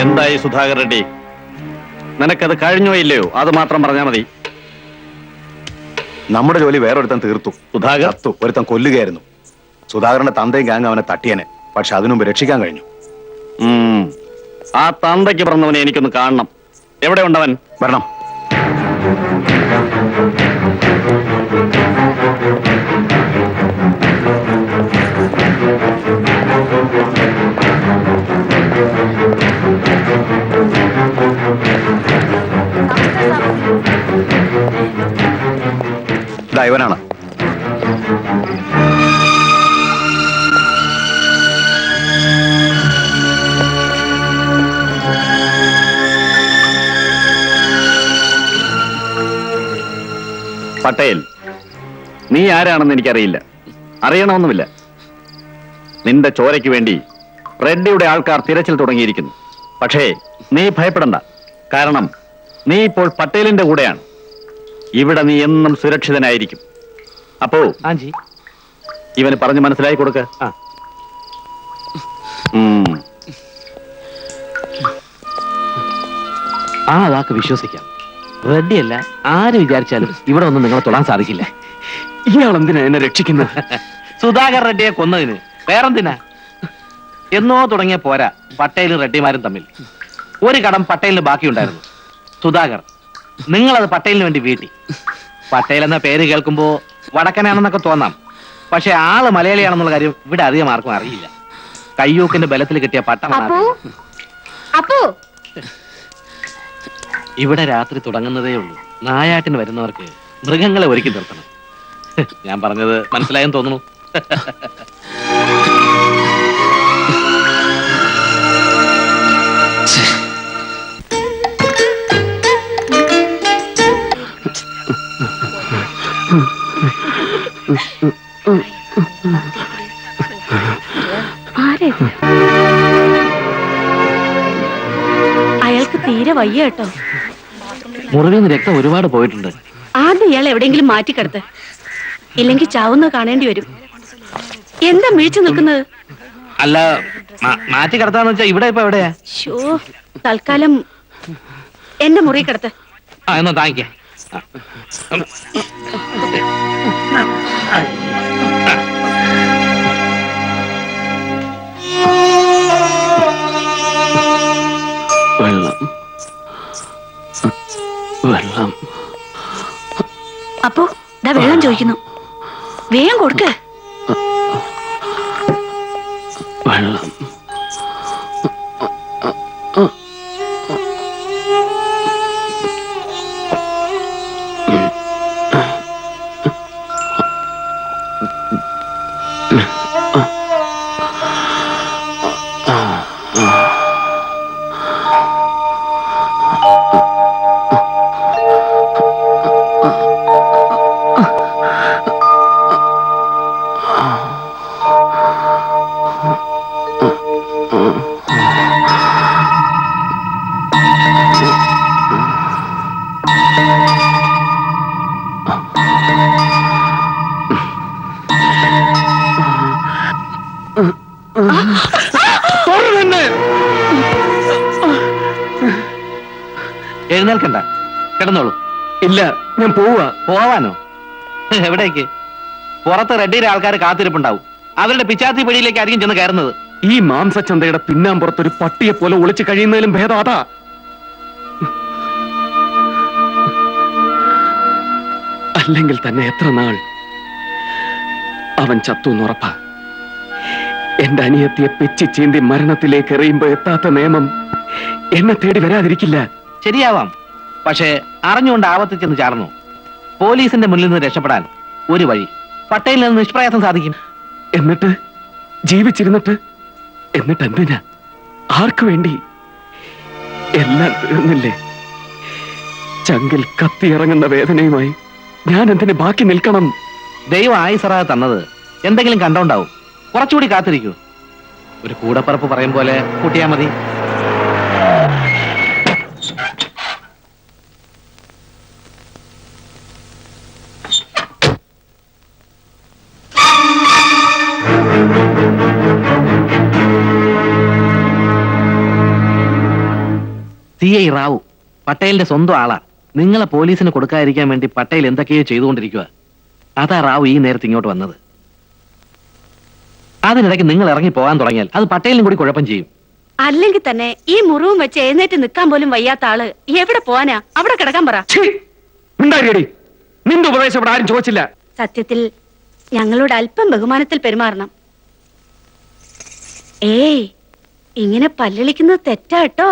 എന്തായി സുധാകർ റെഡ്ഡി? നിനക്കത് കഴിഞ്ഞോ ഇല്ലയോ അത് മാത്രം പറഞ്ഞാൽ മതി. നമ്മുടെ ജോലി വേറൊരുത്തൻ തീർത്തു. സുധാകർ ഒരുത്തൻ കൊല്ലുകയായിരുന്നു. സുധാകരന്റെ തന്തയും ഗാങ് അവനെ തട്ടിയനെ. പക്ഷെ അതിനു മുമ്പ് രക്ഷിക്കാൻ കഴിഞ്ഞു. ആ തന്തയ്ക്ക് പറഞ്ഞവനെ എനിക്കൊന്ന് കാണണം. എവിടെ ഉണ്ടവൻ? വരണം. ഇവനാണ്. പട്ടേൽ, നീ ആരാണെന്ന് എനിക്കറിയില്ല, അറിയണമെന്നുമില്ല. നിന്റെ ചോരയ്ക്ക് വേണ്ടി റെഡ്ഡിയുടെ ആൾക്കാർ തിരച്ചിൽ തുടങ്ങിയിരിക്കുന്നു. പക്ഷേ നീ ഭയപ്പെടണ്ട, കാരണം നീ ഇപ്പോൾ പട്ടേലിന്റെ കൂടെയാണ്. ഇവിടെ നീ എന്നും സുരക്ഷിതനായിരിക്കും. അപ്പോ ഇവന് പറഞ്ഞ് മനസ്സിലായി കൊടുക്ക. ആ വാക്ക് വിശ്വസിക്കാം. റെഡ്ഡിയല്ല ആര് വിചാരിച്ചാലും ഇവിടെ ഒന്നും നിങ്ങളെ തൊടാൻ സാധിക്കില്ല. ഇയാൾ എന്തിനാ എന്നെ രക്ഷിക്കുന്നത്? സുധാകർ റെഡ്ഡിയെ കൊന്നതിന് വേറെന്തിനാ? എന്നോ തുടങ്ങിയ പോരാ പട്ടേലും റെഡ്ഡിമാരും തമ്മിൽ. ഒരു കടം പട്ടേലിന് ബാക്കിയുണ്ടായിരുന്നു. സുധാകർ, നിങ്ങളത് പട്ടേലിന് വേണ്ടി വീട്ടി. പട്ടേൽ എന്ന പേര് കേൾക്കുമ്പോ വടക്കനാണെന്നൊക്കെ തോന്നാം. പക്ഷെ ആള് മലയാളിയാണെന്നുള്ള കാര്യം ഇവിടെ അധികം ആർക്കും അറിയില്ല. കയ്യൂക്കിന്റെ ബലത്തിൽ കിട്ടിയ പട്ടമാണ്. ഇവിടെ രാത്രി തുടങ്ങുന്നതേ ഉള്ളൂ. നായാട്ടിന് വരുന്നവർക്ക് മൃഗങ്ങളെ ഒരുക്കി നിർത്തണം. ഞാൻ പറഞ്ഞത് മനസ്സിലായെന്ന് തോന്നുന്നു. അയാൾക്ക് തീരെ വയ്യ കേട്ടോ. മുറിവിൽ നിന്ന് രക്തം ഒരുപാട് പോയിട്ടുണ്ട്. ആദ്യം ഇയാൾ എവിടെയെങ്കിലും മാറ്റിക്കിടത്ത്, ഇല്ലെങ്കിൽ ചാവുന്ന കാണേണ്ടി വരും. എന്താ മിഴിച്ചു നിൽക്കുന്നത്? അല്ല, മാറ്റി കിടത്താന്ന് വെച്ചാ ഇവിടെ ഇപ്പൊ എവിടെയാ? തൽക്കാലം എന്റെ മുറി കിടത്ത്. എന്നാ താങ്ക്. വെള്ളം വെള്ളം. അപ്പോ ദാ വെള്ളം ചോദിക്കുന്നു, വേഗം കൊടുക്ക. വെള്ളം. എഴുന്നേൽക്കണ്ട, കിടന്നോളൂ. ഇല്ല, ഞാൻ പോവാ. പോവാനോ? എവിടേക്ക്? പുറത്ത് റെഡ്ഡിയുടെ ആൾക്കാർ കാത്തിരിപ്പുണ്ടാവും. അവരുടെ പിച്ചാത്തി പിടിയിലേക്ക് ആയിരിക്കും ചെന്ന് കയറുന്നത്. ഈ മാംസച്ചന്തയുടെ പിന്നാമ്പുറത്തൊരു പട്ടിയെ പോലെ ഒളിച്ചു കഴിയുന്നതിലും ഭേദം അതാ. അല്ലെങ്കിൽ തന്നെ എത്ര നാൾ അവൻ ചത്തുന്നുറപ്പാ. എന്റെ അനിയത്തിയെ പെച്ചി ചീന്തി മരണത്തിലേക്ക് എറിയുമ്പോ എത്താത്ത നിയമം എന്നെ തേടി വരാതിരിക്കില്ല. ശരിയാവാം, പക്ഷേ അറിഞ്ഞുകൊണ്ട് ആപത്തിൽ ചെന്ന് ചാർന്നു. പോലീസിന്റെ മുന്നിൽ നിന്ന് രക്ഷപ്പെടാൻ ഒരു വഴി, പട്ടേലിൽ നിന്ന് നിഷ്പ്രയാസം സാധിക്കും. എന്നിട്ട് ജീവിച്ചിരുന്നിട്ട് എന്നിട്ട് എന്തിനാ, ആർക്കു വേണ്ടി? എല്ലാം തീർന്നില്ലേ? ചങ്കിൽ കത്തിയിറങ്ങുന്ന വേദനയുമായി ഞാൻ എന്തിനു ബാക്കി നിൽക്കണം? ദൈവം ആയുസറാ തന്നത് എന്തെങ്കിലും കണ്ടോണ്ടാവും. കുറച്ചുകൂടി കാത്തിരിക്കൂ. ഒരു കൂടപ്പറപ്പ് പറയും പോലെ കൂട്ടിയാ മതി. CI റാവു പട്ടേലിന്റെ സ്വന്തം ആളാ. നിങ്ങളെ പോലീസിന് കൊടുക്കാതിരിക്കാൻ വേണ്ടി പട്ടേൽ എന്തൊക്കെയോ ചെയ്തുകൊണ്ടിരിക്കുക. അതാ റാവു ഈ നേരത്തെ ഇങ്ങോട്ട് വന്നത്. അതിനിടയ്ക്ക് നിങ്ങൾ ഇറങ്ങി പോകാൻ തുടങ്ങിയാൽ അത് പട്ടേലിനും കൂടി കുഴപ്പം ചെയ്യും. അല്ലെങ്കിൽ തന്നെ ഈ മുറിവും വെച്ച് എഴുന്നേറ്റ് നിൽക്കാൻ പോലും വയ്യാത്ത ആള് എവിടെ പോവാനാ? അവിടെ കിടക്കാൻ പറ. ഉണ്ടായിരിക്കടി, നിന്റെ ഉപദേശം ഇവിടെ ആരും ചോദിച്ചില്ല. സത്യത്തിൽ ഞങ്ങളോട് അല്പം ബഹുമാനത്തിൽ പെരുമാറണം. ഏയ്, ഇങ്ങനെ പല്ലിളിക്കുന്നത് തെറ്റാട്ടോ.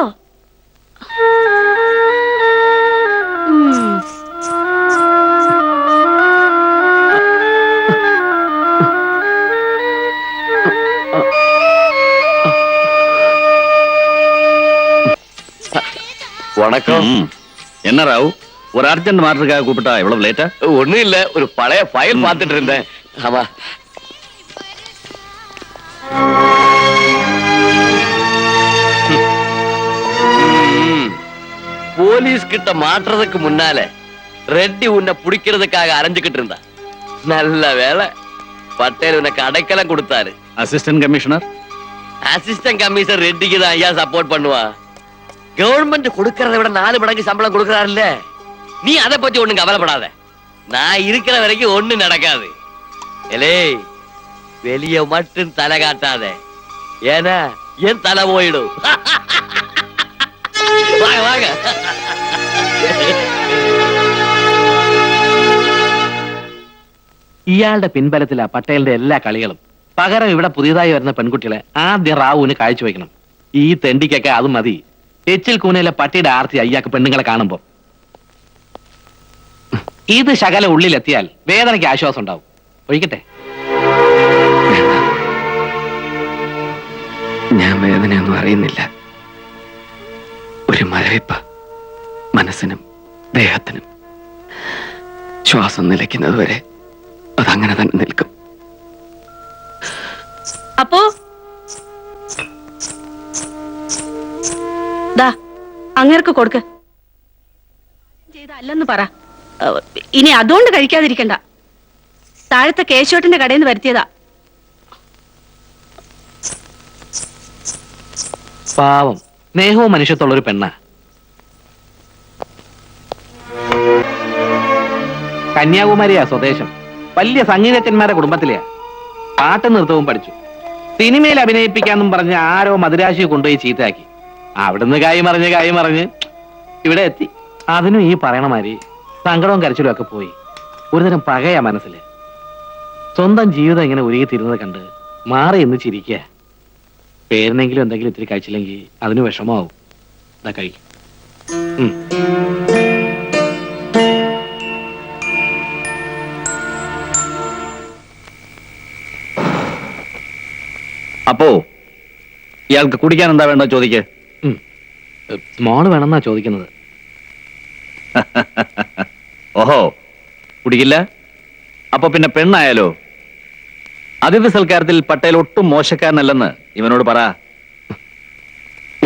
வணக்கம். என்ன ராவ், ஒரு அர்ஜென்ட் மாற்றத்துக்காக கூப்பிட்டா இவ்வளவு லேட்டா? ஒண்ணும் இல்ல, ஒரு பழைய ஃபைல் பார்த்துட்டு இருந்தேன். ஆமா, போலீஸ் கிட்ட மாற்றுறதுக்கு முன்னால ரெட்டி உன்னை பிடிக்கிறதுக்காக அரைஞ்சுக்கிட்டு இருந்தா. நல்ல வேலை, பட்டேல் உனக்கு அடைக்கலம் கொடுத்தாரு. Assistant commissioner? அசிஸ்டன்ட் கமிஷனர் ரெட்டிக்கு தான் ஐயா சப்போர்ட் பண்ணுவா. கவர்மெண்ட் கொடுக்கறதை விட 4 மடங்கு சம்பளம் கொடுக்கறாருல்ல, நீ அதை பத்தி ஒண்ணும் கவலைப்படாத. நான் இருக்கிற வரைக்கும் ஒண்ணும் நடக்காது. எலே, வெளிய மட்டும் தலை காட்டாத, ஏன்னா என் தலை போயிடும். வாங்க வாங்க. ഇയാളുടെ പിൻബലത്തിലാ പട്ടേലിന്റെ എല്ലാ കളികളും. പകരം ഇവിടെ പുതിയതായി വരുന്ന പെൺകുട്ടികളെ ആദ്യം റാവുവിന് കാഴ്ചവെക്കണം. ഈ തെണ്ടിക്കൊക്കെ അത് മതി. എച്ചിൽ കൂനയിലെ പട്ടിയുടെ ആർത്തി അയ്യാക്ക് പെണ്ണുങ്ങളെ കാണുമ്പോ. ഇത് ശകല ഉള്ളിലെത്തിയാൽ വേദനയ്ക്ക് ആശ്വാസം ഉണ്ടാവും. ഒഴിക്കട്ടെ? ഞാൻ വേദനയൊന്നും അറിയുന്നില്ല. ഒരു മരവിപ്പ് മനസ്സിനും ദേഹത്തിനും. ശ്വാസം നിലയ്ക്കുന്നത് വരെ അതങ്ങനെ തന്നെ നിൽക്കും. അപ്പോ ദാ അങ്ങേർക്ക് കൊടുക്ക്. ചെയ്തല്ലെന്ന് പറ. ഇനി അതുകൊണ്ട് കഴിക്കാതിരിക്കണ്ട. താഴത്തെ കേശോട്ടിന്റെ കടയിൽ നിന്ന് വരുത്തിയതാ. പാവം, സ്നേഹവും മനുഷ്യത്തുള്ളൊരു പെണ്ണ. കന്യാകുമാരിയാ സ്വദേശം. വലിയ സംഗീതജ്ഞന്മാരുടെ കുടുംബത്തിലെയാ. പാട്ട് നൃത്തവും പഠിച്ചു. സിനിമയിൽ അഭിനയിപ്പിക്കാന്നും പറഞ്ഞ് ആരോ മദിരാശിയെ കൊണ്ടുപോയി ചീത്തയാക്കി. അവിടുന്ന് കായി മറിഞ്ഞ് ഇവിടെ എത്തി. അതിനും ഈ പറയണമാതിരി സങ്കടവും കരച്ചിലും ഒക്കെ പോയി. ഒരുതരം പകയാ മനസ്സില്. സ്വന്തം ജീവിതം ഇങ്ങനെ ഉരുകിത്തിരുന്നത് കണ്ട് മാറി എന്ന് ചിരിക്കുക. പേരിനെങ്കിലും എന്തെങ്കിലും ഇത്തിരി കഴിച്ചില്ലെങ്കിൽ അതിന് വിഷമാവും. ഇതാ കഴിക്കും. അപ്പോ ഇയാൾക്ക് കുടിക്കാൻ എന്താ വേണ്ടോ ചോദിക്ക്. സ്മോള് വേണമെന്നാ ചോദിക്കുന്നത്. ഓഹോ, കുടിക്കില്ല? അപ്പൊ പിന്നെ പെണ്ണായാലോ? അതിഥി സൽക്കാരത്തിൽ പട്ടേൽ ഒട്ടും മോശക്കാരനല്ലെന്ന് ഇവനോട് പറ.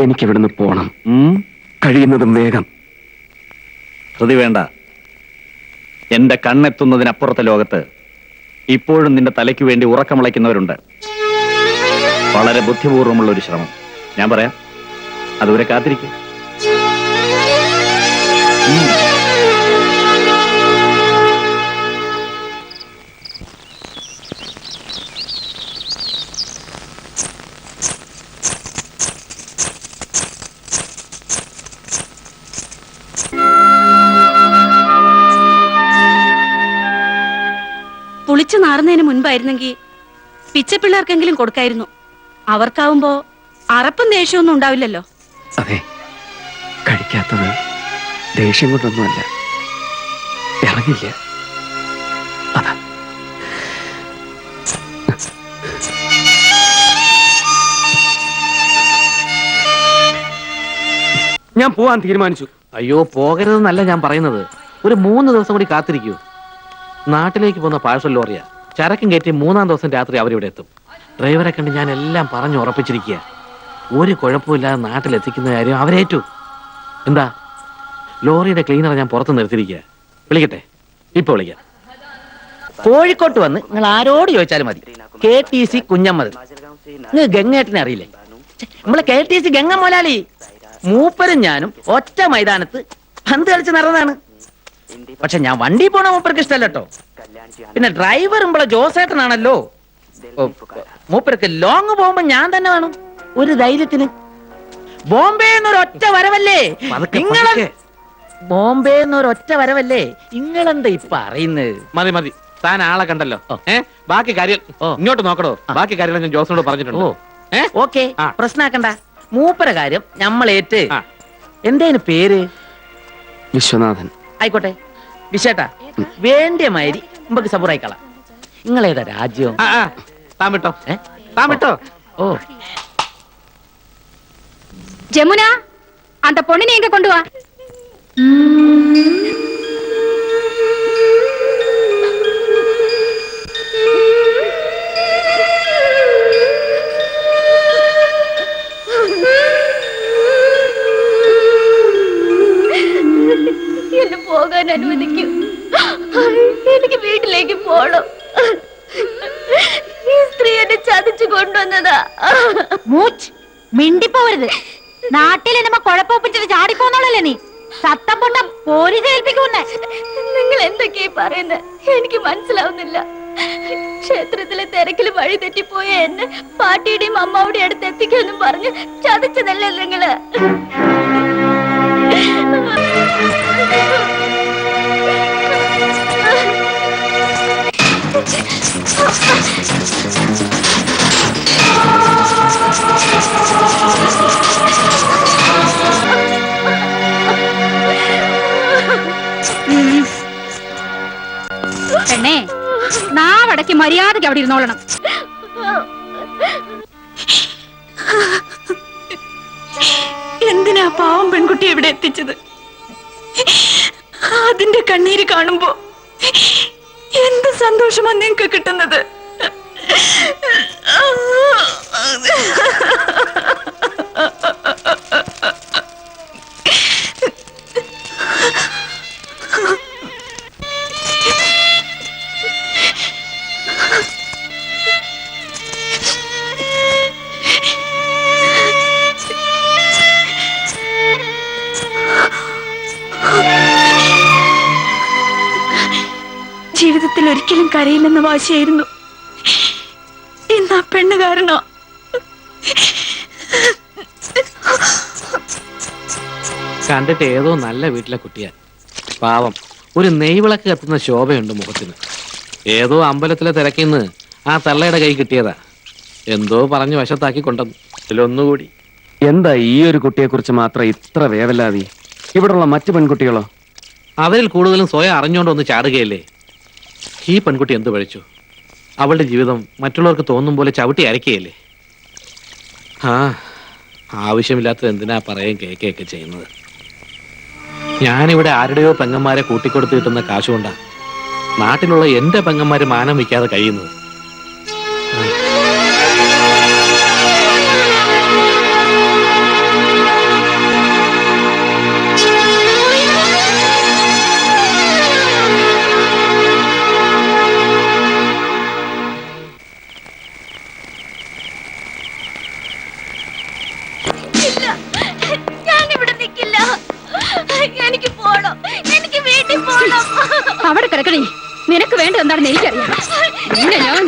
എനിക്കിവിടുന്ന് പോണം, കഴിയുന്നതും വേഗം. ശ്രുതി വേണ്ട. എന്റെ കണ്ണെത്തുന്നതിനപ്പുറത്തെ ലോകത്ത് ഇപ്പോഴും നിന്റെ തലയ്ക്ക് വേണ്ടി ഉറക്കമുളയ്ക്കുന്നവരുണ്ട്. വളരെ ബുദ്ധിപൂർവമുള്ള ഒരു ശ്രമം. ഞാൻ പറയാം, അതുവരെ കാത്തിരിക്കും. പുളിച്ചു നാറുന്നതിന് മുൻപായിരുന്നെങ്കിൽ പിച്ചപ്പിള്ളേർക്കെങ്കിലും കൊടുക്കായിരുന്നു. അവർക്കാവുമ്പോ അറപ്പും ദേഷ്യമൊന്നും ഉണ്ടാവില്ലല്ലോ. അതെ, കഴിക്കാത്തത് ദേഷ്യം കൊണ്ടൊന്നുമല്ല, ഇറങ്ങില്ല. ഞാൻ പോവാൻ തീരുമാനിച്ചു. അയ്യോ പോകരുതെന്നല്ല ഞാൻ പറയുന്നത്. ഒരു 3 ദിവസം കൂടി കാത്തിരിക്കൂ. നാട്ടിലേക്ക് പോകുന്ന പാഴ്സൽ ലോറിയാ. ചരക്കും കയറ്റി 3-ാം ദിവസം രാത്രി അവരിവിടെ എത്തും. ഡ്രൈവറെ കണ്ട് ഞാൻ എല്ലാം പറഞ്ഞു ഉറപ്പിച്ചിരിക്കുക. ഒരു കുഴപ്പമില്ലാതെ നാട്ടിലെത്തിക്കുന്ന കാര്യം അവരേറ്റു. എന്താ, ലോറിയുടെ ക്ലീനറെ ഞാൻ പുറത്ത് നിർത്തിയിരിക്കുക. വിളിക്കട്ടെ? ഇപ്പൊ വിളിക്കാം. കോഴിക്കോട്ട് വന്ന് നിങ്ങൾ ആരോട് ചോദിച്ചാലും മതി. KTC കുഞ്ഞമ്മദ്. നിങ്ങൾ ഗംഗേട്ടനെ അറിയില്ലേ? നമ്മളെ KTC ഗംഗ മോലാലി. മൂപ്പരും ഞാനും ഒറ്റ മൈതാനത്ത് പന്ത് കളിച്ച് നടന്നതാണ്. പക്ഷെ ഞാൻ വണ്ടി പോണ മൂപ്പർക്ക് ഇഷ്ടമല്ല കേട്ടോ. പിന്നെ ഡ്രൈവർ നമ്മളെ ജോസേട്ടനാണല്ലോ. മൂപ്പർക്ക് ലോങ് പോകുമ്പോ ഞാൻ തന്നെ വേണം ഒരു ധൈര്യത്തിന്. ബോംബെ എന്നൊരൊറ്റ വരവല്ലേ നിങ്ങളെ, ബോംബെ എന്നൊരൊറ്റ വരവല്ലേ നിങ്ങളെന്താ ഇപ്പൊ അറിയുന്നത്? മതി മതി, താൻ ആളെ കണ്ടല്ലോ. ബാക്കി കാര്യം ഇങ്ങോട്ട് നോക്കണോ? ബാക്കി കാര്യങ്ങൾ ഞാൻ ജോസിനോട് പറഞ്ഞിട്ടുണ്ട്. ഓക്കെ, പ്രശ്നാക്കണ്ട. മൂപ്പര കാര്യം നമ്മളേറ്റ്. എന്തേന് പേര്? വിശ്വനാഥൻ. ആയിക്കോട്ടെ വിശേട്ടാ, വേണ്ടിയ മാതിരി നമുക്ക് സബൂറായിക്കളാം. നിങ്ങളേതാ രാജ്യം? താൻ വിട്ടോ, താൻ വിട്ടോ. ഓ ജമുന, அந்த பொண்ணு எங்க கொண்டு வா. എന്നെ പോകാൻ അനുവദിക്കൂ. എനിക്ക് വീട്ടിലേക്ക് പോണം. ഈ സ്ത്രീ എന്നെ ചതിച്ചു കൊണ്ടുവന്നതാ. മിണ്ടിപ്പോവരുത്. നാട്ടിലെ നമ്മ കുഴപ്പപ്പിച്ചിട്ട് ചാടിപ്പോന്നോളല്ലേ നീ? സത്തം പൊട്ട പോലീസ് ഏൽപ്പിക്കൂന്നെ. നിങ്ങൾ എന്തൊക്കെയാ പറയുന്നത്? എനിക്ക് മനസ്സിലാവുന്നില്ല. ക്ഷേത്രത്തിലെ തിരക്കില് വഴി തെറ്റിപ്പോയ എന്നെ പാട്ടിയുടെയും അമ്മാവുടെയും അടുത്ത് എത്തിക്കാന്നും പറഞ്ഞ് ചതിച്ചതല്ലേ നിങ്ങള്? പെണ്ണേ, നാവടക്കി മര്യാദയ്ക്ക് അവിടെ ഇരുന്നോളണം. എന്തിനാ പാവം പെൺകുട്ടിയെ ഇവിടെ എത്തിച്ചത്? അതിന്റെ കണ്ണീര് കാണുമ്പോ എന്ത് സന്തോഷമാ നിങ്ങക്ക് കിട്ടുന്നത്? ജീവിതത്തിൽ ഒരിക്കലും കരയില്ലെന്ന് വാശിയായിരുന്നു. ഇന്ന് ആ പെണ്ണ് കാരണോ? കണ്ടിട്ട് ഏതോ നല്ല വീട്ടിലെ കുട്ടിയാ. പാവം, ഒരു നെയ്വിളക്ക് കത്തുന്ന ശോഭയുണ്ട് മുഖത്തിന്. ഏതോ അമ്പലത്തിലെ തിരക്കിന്ന് ആ തള്ളയുടെ കൈ കിട്ടിയതാ. എന്തോ പറഞ്ഞു വശത്താക്കി കൊണ്ടുവന്നു. ഇതിലൊന്നുകൂടി. എന്താ ഈ ഒരു കുട്ടിയെ കുറിച്ച് മാത്രം ഇത്ര വേവലാതി? ഇവിടെയുള്ള മറ്റു പെൺകുട്ടികളോ? അവരിൽ കൂടുതലും സ്വയം അറിഞ്ഞുകൊണ്ട് ഒന്ന് ചാടുകയല്ലേ. ഈ പെൺകുട്ടി എന്ത് പഴിച്ചു? അവളുടെ ജീവിതം മറ്റുള്ളവർക്ക് തോന്നും പോലെ ചവിട്ടി അരക്കുകയല്ലേ. ആവശ്യമില്ലാത്തത് എന്തിനാ പറയുകയും കേൾക്കുകയൊക്കെ ചെയ്യുന്നത്? ഞാനിവിടെ ആരുടെയോ പെങ്ങന്മാരെ കൂട്ടിക്കൊടുത്ത് കിട്ടുന്ന കാശുകൊണ്ടാ നാട്ടിലുള്ള എന്റെ പെങ്ങന്മാര് മാനം വയ്ക്കാതെ കഴിയുന്നത്. അവിടെ കിടക്കണേ. നിനക്ക് വേണ്ട എന്താണെന്ന് എനിക്കറിയാം. നിന്നെ ഞാൻ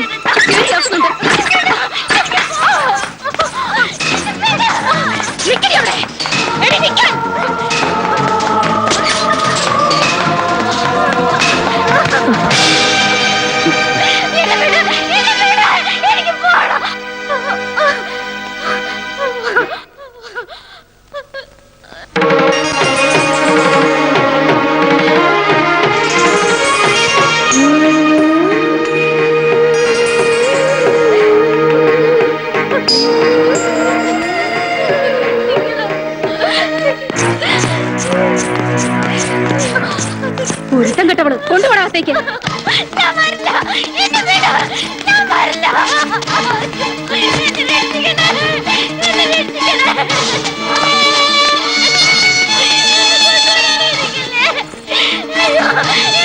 ഞാൻ വരില്ല. എന്നെ വിട്. ഞാൻ വരില്ല. എന്നെ രക്ഷിക്കണേ. എന്നെ രക്ഷിക്കണേ. അയ്യോ,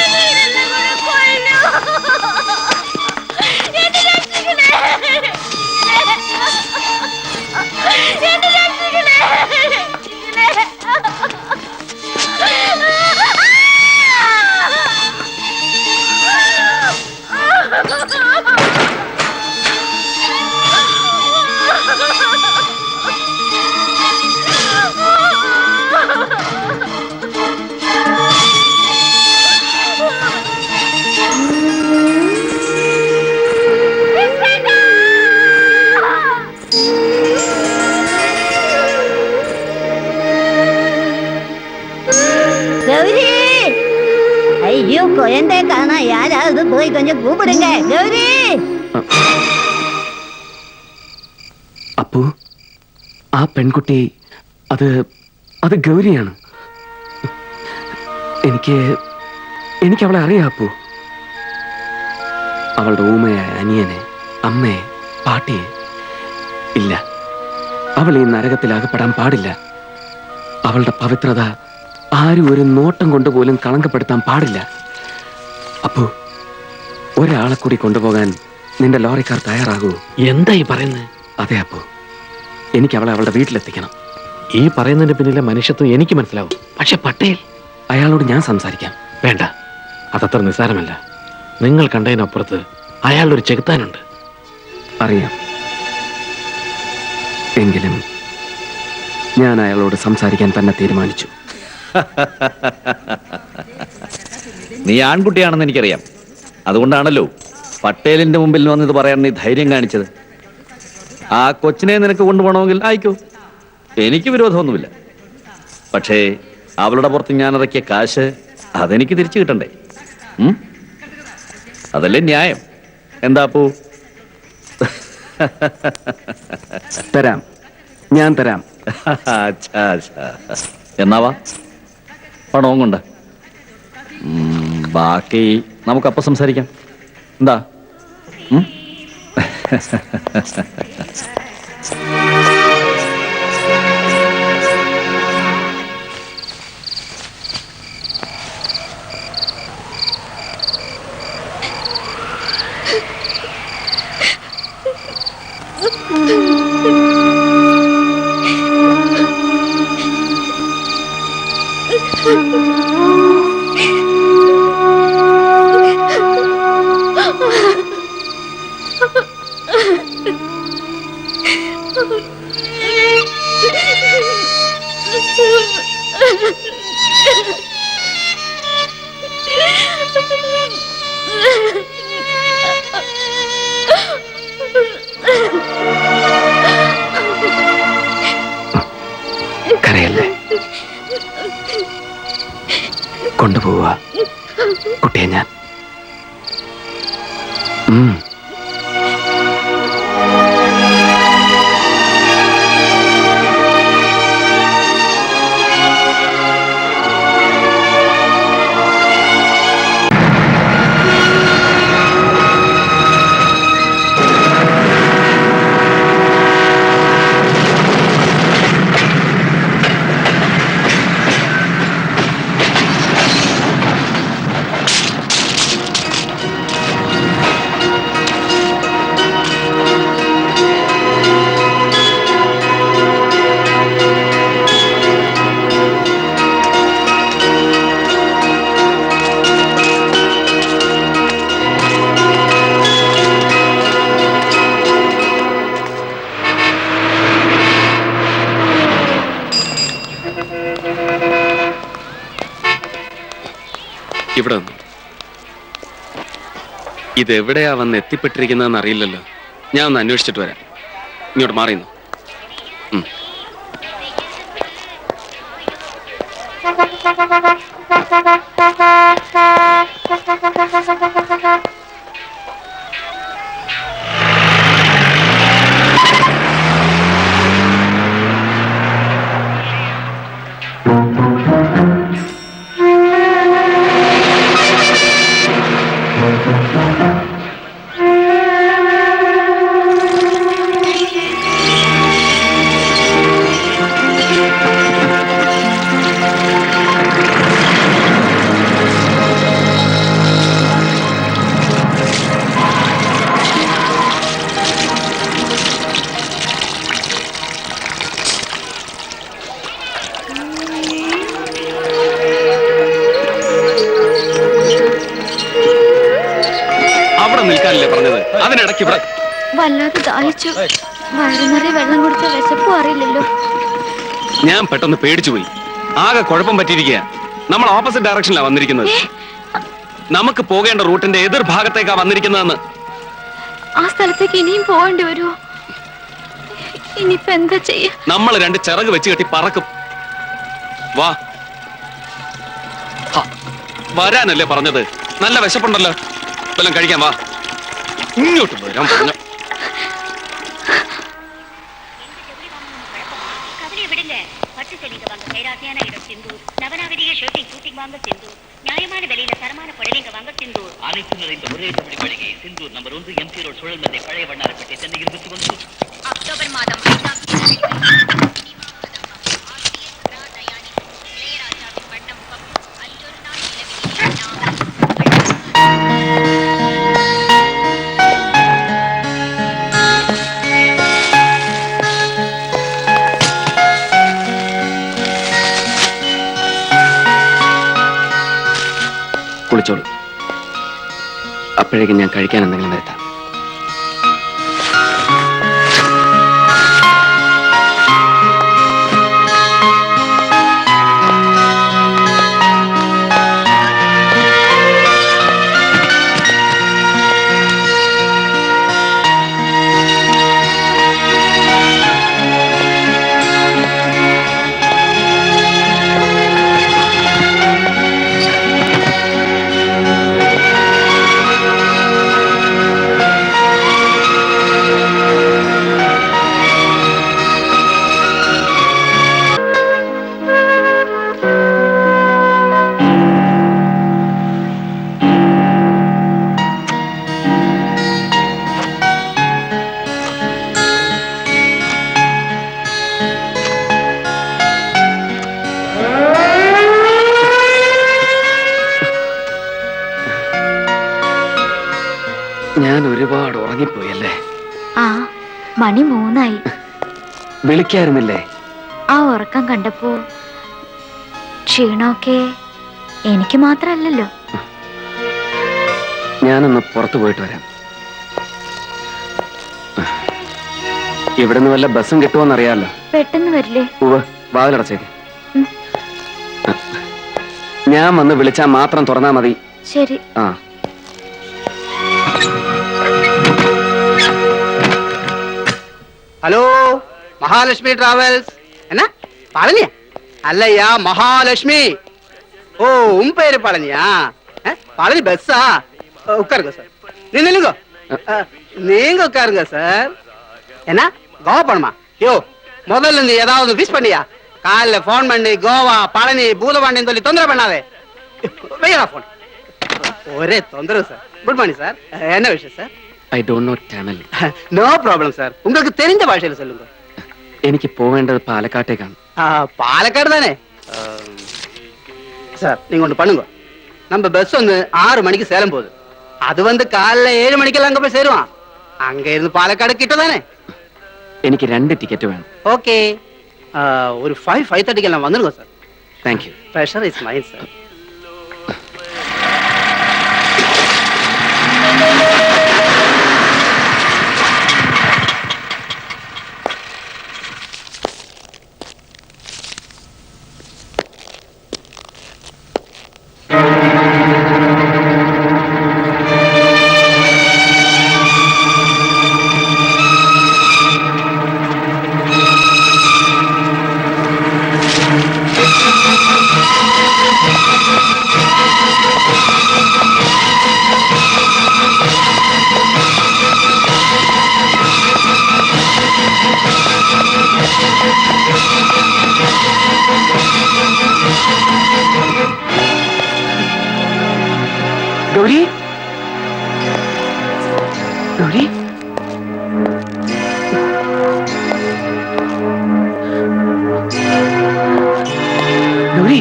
എന്നെ ഇതെല്ലാം കൂടെ കൊല്ലൂ. എന്നെ രക്ഷിക്കണേ. എന്നെ രക്ഷിക്കണേ. கௌரி, ஐயோ குழந்தை காணா, யாராவது போய் கொஞ்சம் கூப்பிடுங்க. கௌரி, അപ്പു, ആ പെൺകുട്ടി അത് ഗൗരിയാണ്. എനിക്ക് അവളെ അറിയാം അപ്പു. അവളുടെ ഊമയായ അനിയനെ, അമ്മയെ, പാട്ടിയെ. ഇല്ല, അവൾ ഈ നരകത്തിലാകപ്പെടാൻ പാടില്ല. അവളുടെ പവിത്രത ആരും ഒരു നോട്ടം കൊണ്ടുപോലും കളങ്കപ്പെടുത്താൻ പാടില്ല. അപ്പു, ഒരാളെ കൂടി കൊണ്ടുപോകാൻ നിന്റെ ലോറിക്കാർ തയ്യാറാകൂ? എന്തായി പറയുന്നത്? അതെ അപ്പു, എനിക്ക് അവളെ അവളുടെ വീട്ടിലെത്തിക്കണം. ഈ പറയുന്നതിന്റെ പിന്നിലെ മനുഷ്യത്വം എനിക്ക് മനസ്സിലാവും. പക്ഷെ പട്ടേൽ, അയാളോട് ഞാൻ സംസാരിക്കാം. വേണ്ട, അതത്ര നിസ്സാരമല്ല. നിങ്ങൾ കണ്ടതിനപ്പുറത്ത് അയാളൊരു ചെകുത്താനുണ്ട്. അറിയാം, എങ്കിലും ഞാൻ അയാളോട് സംസാരിക്കാൻ തന്നെ തീരുമാനിച്ചു. നീ ആൺകുട്ടിയാണെന്ന് എനിക്കറിയാം. അതുകൊണ്ടാണല്ലോ പട്ടേലിന്റെ മുമ്പിൽ വന്നിത് പറയാൻ നീ ധൈര്യം കാണിച്ചത്. ആ കൊച്ചിനെ നിനക്ക് കൊണ്ടുപോകണമെങ്കിൽ ആയിക്കോ, എനിക്ക് വിരോധമൊന്നുമില്ല. പക്ഷേ അവളുടെ പുറത്ത് ഞാൻ ഇറക്കിയ കാശ് അതെനിക്ക് തിരിച്ചു കിട്ടണ്ടേ? അതല്ലേ ന്യായം? എന്താ പോ? തരാം, ഞാൻ തരാം. എന്നാവാ, പണവും കൊണ്ട്. ബാക്കി നമുക്കപ്പം സംസാരിക്കാം. എന്താ? കരയല്ലേ, കൊണ്ടുപോവാ കുട്ടിയെ ഞാൻ. ഇവിടെ വന്നു. ഇതെവിടെയാ വന്ന് എത്തിപ്പെട്ടിരിക്കുന്നതെന്ന് അറിയില്ലല്ലോ. ഞാൻ ഒന്ന് അന്വേഷിച്ചിട്ട് വരാം. ഇങ്ങോട്ട് മാറിയുന്നു. അവിടെ നിൽക്കാനല്ലേ പറഞ്ഞത്? അതിനിടയ്ക്ക് ഇവിടെ വല്ലാതെ ദാഹിച്ചു. വയറു നിറയെ വെള്ളം കുടിച്ച വിശപ്പും അറിയില്ലല്ലോ. ഞാൻ പെട്ടെന്ന് പേടിച്ചു പോയി. ആകെ കുഴപ്പം പറ്റിയിരിക്കുക. നമ്മൾ ഓപ്പോസിറ്റ് ഡയറക്ഷനിലാണ് വന്നിരിക്കുന്നത്. നമുക്ക് പോകേണ്ട റൂട്ടിന്റെ എതിർ ഭാഗത്തേക്കാ വന്നിരിക്കുന്നതെന്ന്. ആ സ്ഥലത്തേക്ക് ഇനിയും പോകേണ്ടി വരുമോ? ഇനിയിപ്പോ എന്താ ചെയ്യാ? നമ്മൾ രണ്ട് ചിറക് വെച്ച് കെട്ടി പറക്കും. വാ, വരാനല്ലേ പറഞ്ഞത്? നല്ല വിശപ്പുണ്ടല്ലോ, വല്ലതും കഴിക്കാൻ. വാ, ഇങ്ങോട്ട് വരാൻ പറഞ്ഞു. நியாயமான விலையில தரமான புடவைங்க வாங்க சிந்தூர். அனைத்து நிறைந்த ஒரே தமிழ் மளிகை சிந்தூர் நம்பர் 1 எம்சி ரோட் சுழல் மந்தை பழைய வண்ணாரப்பேட்டை சென்னை 21. அக்டோபர் மாதம் കുളിച്ചോളൂ. അപ്പോഴേക്കും ഞാൻ കഴിക്കാൻ എന്തെങ്കിലും വരുത്താം. ഞാൻ ഒരുപാട് ഉറങ്ങിപ്പോയല്ലേ? ആ, മണി 3 വിളിക്കായിരുന്നില്ലേ? ആ ഉറക്കം കണ്ടപ്പോ ക്ഷീണമൊക്കെ എനിക്ക് മാത്രല്ലല്ലോ. ഞാനൊന്ന് പുറത്തു പോയിട്ട് വരാം. ഇവിടുന്ന് വല്ല ബസ്സും കിട്ടുമോന്നറിയാലോ. പെട്ടെന്ന് വരില്ലേ? ഉവ്വ്, വാതിലടച്ചേക്ക്. ഞാൻ വന്ന് വിളിച്ചാൽ മാത്രം തുറന്നാ മതി. ശരി. ആ, ഹലോ, മഹാലക്ഷ്മി ട്രാവൽസ്. എന്നാ പളനിയാ? അല്ലയ്യാ, மகாலட்சுமி. ஓ, உன் பேரு பழனியா? பழனி பஸ்ஸா? உட்காருங்க சார். நில்லுங்க, நீங்க உட்காருங்க சார். என்ன கோவா பணமா? யோ, முதல்ல நீ ஏதாவது விஷ் பண்ணியா? காலைல போன் பண்ணி கோவா பழனி பூதபாண்டின்னு சொல்லி தொந்தரவு பண்ணாதே. வையா போன். ஒரே தொந்தரவு சார். Good morning sir. என்ன விஷயம் sir? I don't know Tamil. No problem sir. உங்களுக்கு தெரிஞ்ச ഭാഷയിൽ சொல்லுங்க. എനിക്ക് പോവേണ്ടത് പാലക്കാട്ടേക്കാണ്. பாலக்காடு தானே சார்? நீங்க ஒண்ணு பண்ணுங்க. நம்ம பஸ் வந்து 6 மணிக்கு சேலம் போகுது. அது வந்து காலைல 7 மணிக்கெல்லாம் அங்க போய் சேருவான். அங்க இருந்து பாலக்காடு கிட்ட தானே? എനിക്ക് 2 ടിക്കറ്റ് വേണം. ஓகே, ஒரு 5:30 எல்லாம் வந்துருங்க sir. Thank you. Pressure is mine sir. Gauri Gauri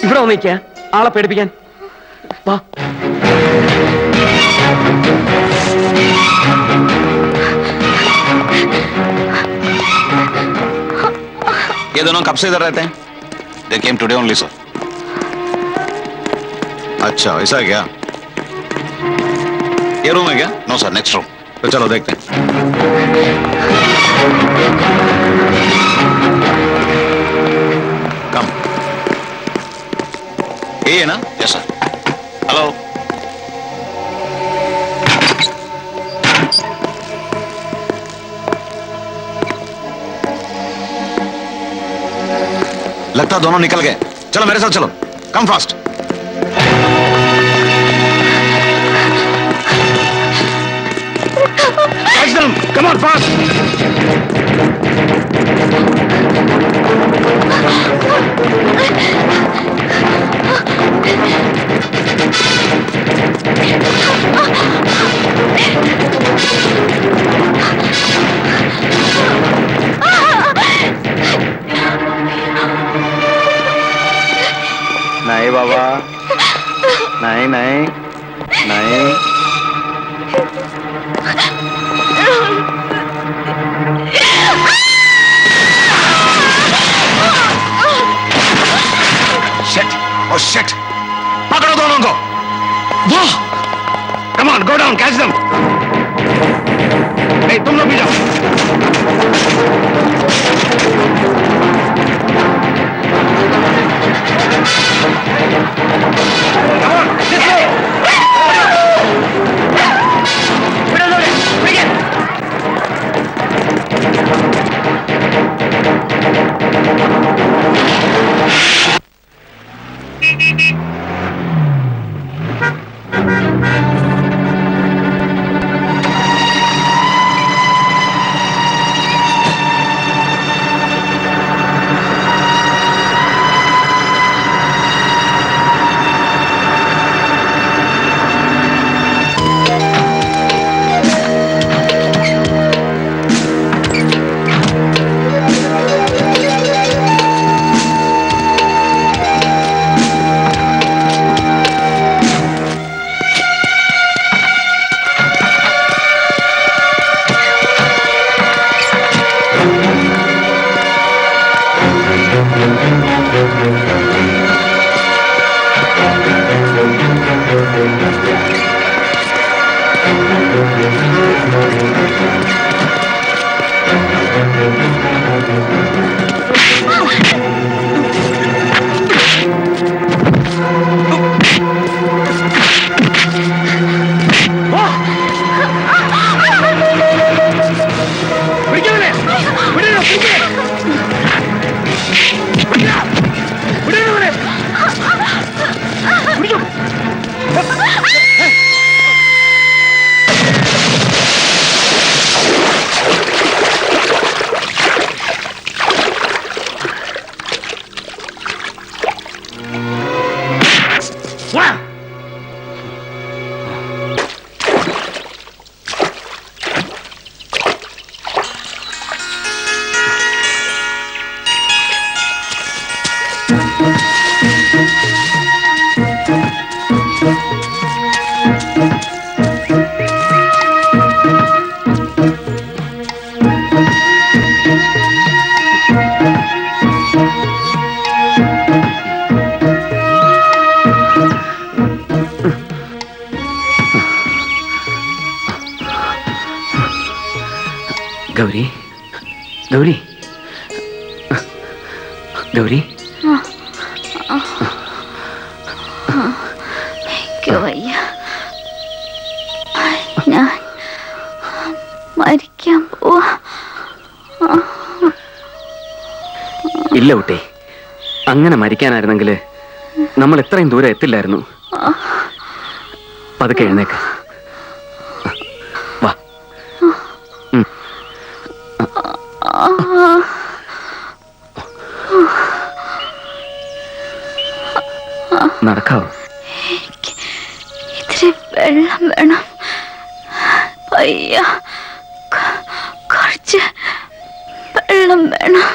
ഇവിടെ വന്നിക്ക ആളെ പേടിപ്പിക്കാൻ വാ. ये दोनों कब से इधर रहते हैं? They came today only, sir. अच्छा, ऐसा है क्या? ये रूम है क्या? No sir, next room. तो चलो देखते हैं. कम. ये है ना? Yes sir. हेलो. लगता दोनों निकल गए. चलो मेरे साथ चलो. Come fast. Catch them. Come on, fast. नहीं बाबा, नहीं नहीं नहीं. Shit! Oh shit! पकड़ो दोनों को. वाह! Come on, go down, catch them. Hey, तुम लोग भी जाओ. Come on, this way. Begin. Gauri Gauri Gauri എനിക്ക് വയ്യ. ഞാൻ മരിക്കാൻ പോവാ. ഇല്ല കുട്ടി, അങ്ങനെ മരിക്കാനായിരുന്നെങ്കിൽ നമ്മൾ ഇത്രയും ദൂരം എത്തില്ലായിരുന്നു. പതുക്കെ എഴുന്നേക്ക്. വാ. നടക്കാവോ? ഇത്തിരി വെള്ളം വേണം. പയ്യ കുറച്ച് വെള്ളം വേണം.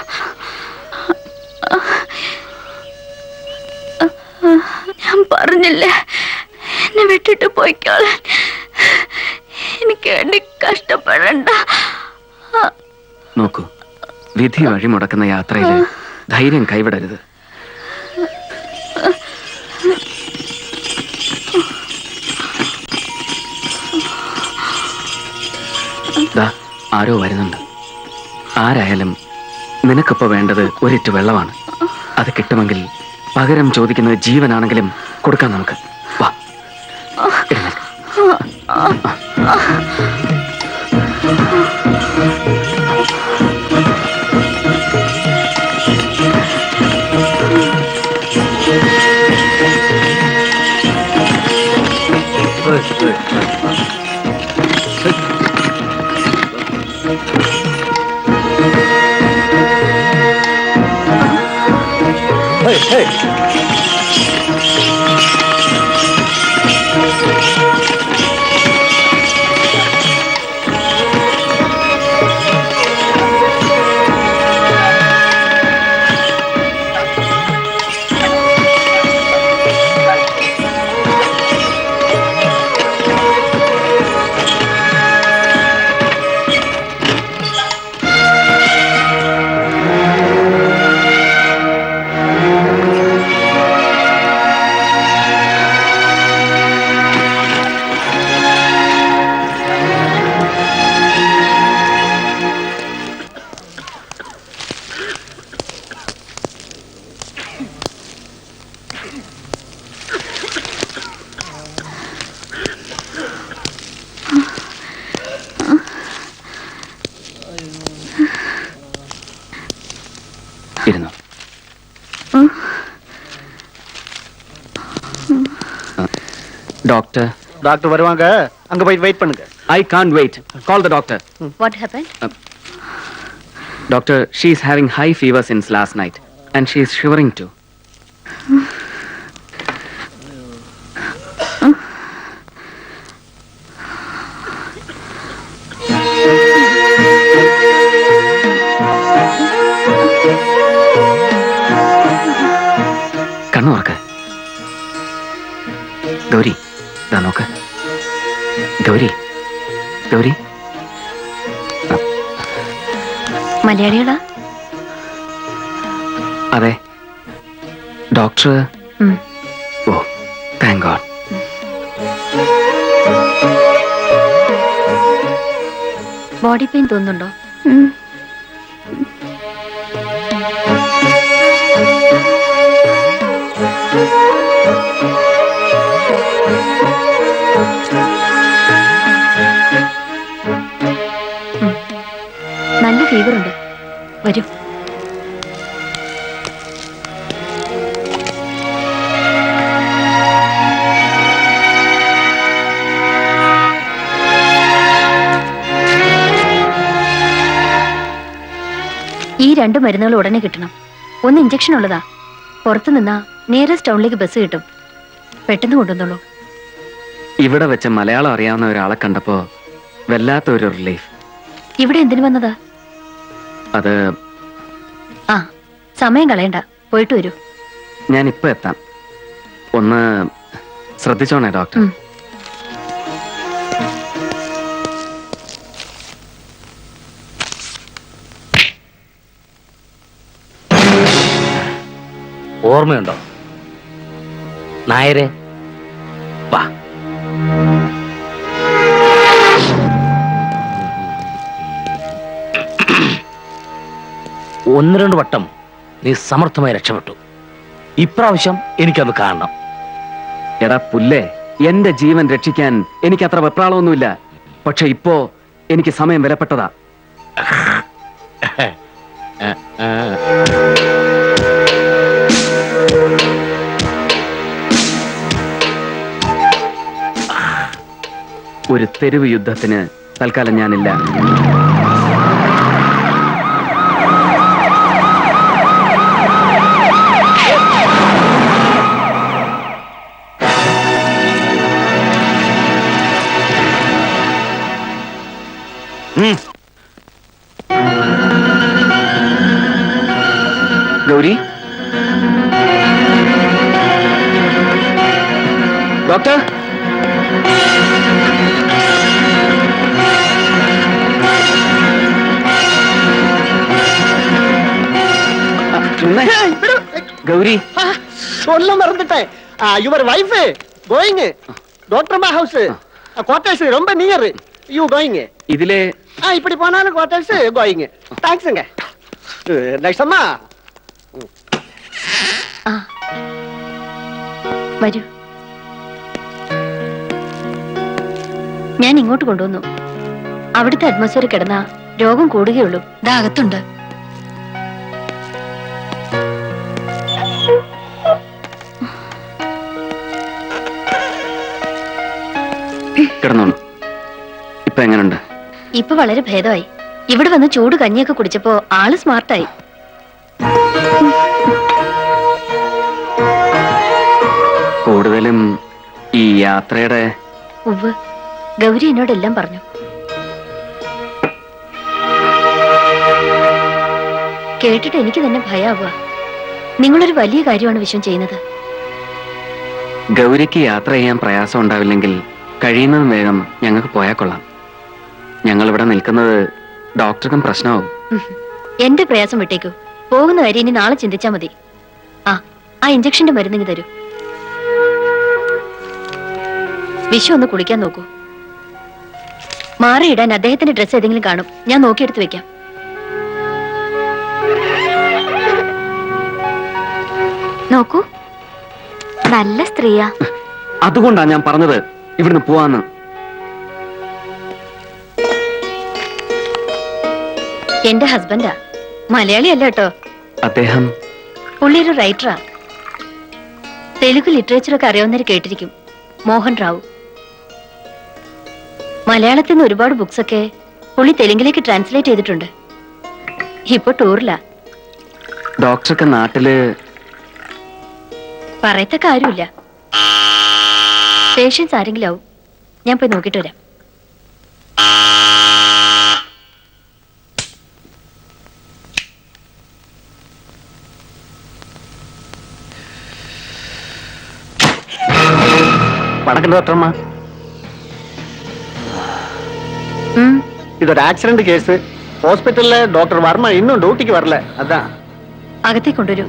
ഞാൻ പറഞ്ഞില്ലേ എന്നെ വിട്ടിട്ട് പോയിക്കോളാൻ. എനിക്ക് വേണ്ടി കഷ്ടപ്പെടണ്ട. നോക്കൂ, വിധി വഴിമുടക്കുന്ന യാത്രയിൽ ധൈര്യം കൈവിടരുത്. ആരോ വരുന്നുണ്ട്. ആരായാലും നിനക്കിപ്പോ വേണ്ടത് ഒരിറ്റ് വെള്ളമാണ്. അത് കിട്ടുമെങ്കിൽ പകരം ചോദിക്കുന്നത് ജീവനാണെങ്കിലും കൊടുക്കാം നമുക്ക്. വാ, എഴുന്നേൽക്ക്. ഇരുന്നു. டாக்டர் டாக்டர் வருவாங்க, அங்க போய் வெயிட் பண்ணுங்க. I can't wait. Call the doctor. What happened? Doctor, she's having high fever since last night and she's shivering too. കണ്ണു തുറക്ക്. ഗൗരി, ദാ നോക്ക്. ഗൗരി, ഗൗരി. മലയാളികളാ? അതെ. ഡോക്ടർ. ഓ, താങ്ക് ഗോഡ്. ബോഡി പെയിൻ തോന്നുന്നുണ്ടോ? നല്ല ഫീവർ ഉണ്ട്. വരൂ. ഈ 2 മരുന്നുകൾ ഉടനെ കിട്ടണം. ഒന്ന് ഇഞ്ചക്ഷൻ ഉള്ളതാ. പുറത്തു നിന്നാ നിയറസ്റ്റ് ടൗണിലേക്ക് ബസ് കിട്ടും. പെട്ടെന്ന് കൊണ്ടുവന്നോളൂ. ഇവിടെ വെച്ച് മലയാളം അറിയാവുന്ന ഒരാളെ കണ്ടപ്പോ വല്ലാത്ത ഒരു റിലീഫ്. ഇവിടെ എന്തിനു വന്നതാ? അത് ആ, സമയം കളയണ്ട, പോയിട്ട് വരൂ. ഞാൻ ഇപ്പൊ എത്താം. ഒന്ന് ശ്രദ്ധിച്ചോണേ ഡോക്ടർ. ഓർമ്മയുണ്ടോ നായരെ? വാ. ഒന്ന് 2 വട്ടം നീ സമർത്ഥമായി രക്ഷപ്പെട്ടു. ഇപ്രാവശ്യം എനിക്കത് കാണണം. എടാ പുല്ലേ, എന്റെ ജീവൻ രക്ഷിക്കാൻ എനിക്ക് അത്ര വെപ്രാളമൊന്നുമില്ല. പക്ഷെ ഇപ്പോ എനിക്ക് സമയം വിലപ്പെട്ടതാ. ഒരു തെരുവ് യുദ്ധത്തിന് തൽക്കാലം ഞാനില്ല. ഗൗരി, ഡോക്ടർ, ഗൗരി, சொல்ல மறந்துட்டேன். Your wife going doctor house quarters ரொம்ப நியர். You going. ഇതിലെ இப்படி போனாலும் குவார்டர்ஸ் கோயிங். தேங்க்ஸ்ங்க. நெக்ஸ்ட் அம்மா വരൂ. ഞാൻ ഇങ്ങോട്ട് കൊണ്ടുവന്നു. അവിടുത്തെ അറ്റ്മോസ്ഫിയർ കിടന്ന രോഗം കൂടുകയുള്ളൂ. അകത്തുണ്ട്. കിടന്നോളൂ. ഇപ്പൊ എങ്ങനുണ്ട്? ഇപ്പൊ വളരെ ഭേദമായി. ഇവിടെ വന്ന് ചൂട് കഞ്ഞിയൊക്കെ കുടിച്ചപ്പോ ആള് സ്മാർട്ടായി. കൂടുതലും ഈ യാത്രയുടെ ഉവ്വ്, ഗൗരി എന്നോടെല്ലാം പറഞ്ഞു. കേട്ടിട്ട് എനിക്ക് തന്നെ ഭയാവുക. നിങ്ങളൊരു വലിയ കാര്യമാണ് വിശ്വം ചെയ്യുന്നത്. ഗൗരിക്ക് യാത്ര ചെയ്യാൻ പ്രയാസം ഉണ്ടാവില്ലെങ്കിൽ കഴിയുന്നതും വേഗം ഞങ്ങൾക്ക് പോയാൽ കൊള്ളാം. ഞങ്ങൾ ഇവിടെ നിൽക്കുന്നത് ഡോക്ടർക്കും പ്രശ്നമാവും. എന്റെ പ്രയാസം വിട്ടേക്കൂ. പോകുന്ന കാര്യം ഇനി നാളെ ചിന്തിച്ചാ മതി. ആ ഇഞ്ചക്ഷന്റെ മരുന്നിന് തരൂ. വിശ്വ ഒന്ന് കുളിക്കാൻ നോക്കൂ. മാറിയിടാൻ അദ്ദേഹത്തിന്റെ ഡ്രസ്സ് ഏതെങ്കിലും കാണും. ഞാൻ നോക്കിയെടുത്ത് വെക്കാം. നോക്കൂ, നല്ല സ്ത്രീയാ. അതുകൊണ്ടാ ഞാൻ പറഞ്ഞത് ഇവിടുന്ന് പോവാന്ന്. എന്റെ ഹസ്ബൻഡാ. മലയാളി അല്ല കേട്ടോ. അദ്ദേഹം പുള്ളി ഒരു റൈറ്ററാ. തെലുഗു ലിറ്ററേച്ചറൊക്കെ അറിയാവുന്നവർ കേട്ടിരിക്കും. മോഹൻ റാവു. മലയാളത്തിൽ നിന്ന് ഒരുപാട് ബുക്സ് ഒക്കെ പുള്ളി തെലുങ്കിലേക്ക് ട്രാൻസ്ലേറ്റ് ചെയ്തിട്ടുണ്ട്. ഇപ്പൊ ടൂറിലാ. ഡോക്ടർക്ക് നാട്ടില് പറയത്ത കാര്യമില്ല. പേഷ്യൻസ് ആരെങ്കിലും ആവും. ഞാൻ പോയി നോക്കിട്ട് വരാം. வணக்கம் டாக்டர்மா. ഇതൊരു ആക്സിഡന്റ് കേസ്. ഹോസ്പിറ്റലിലെ ഡോക്ടർ വർമ്മ ഇന്നും ഡ്യൂട്ടിക്ക് വരല. അതാ അകത്തേക്ക് കൊണ്ടുവരൂ.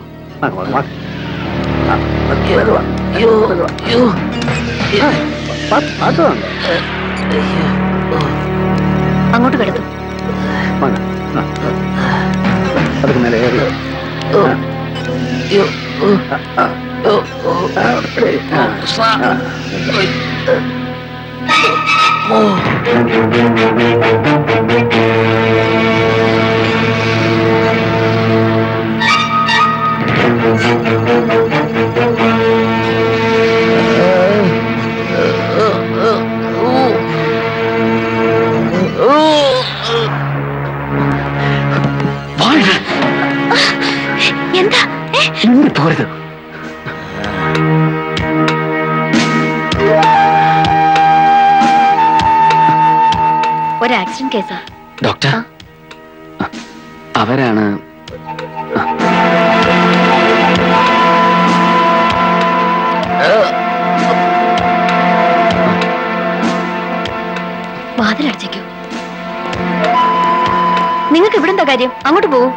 അങ്ങോട്ട് കിടത്തും. அதுக்கு மேலே ஏறி എന്താ പോരുത്. ഒരു ആക്സിഡന്റ് കേസാ ഡോക്ടർ. അവരാണ് വാതിലടച്ചേക്കൂ. നിങ്ങൾക്ക് ഇവിടെ എന്താ കാര്യം? അങ്ങോട്ട് പോകൂ.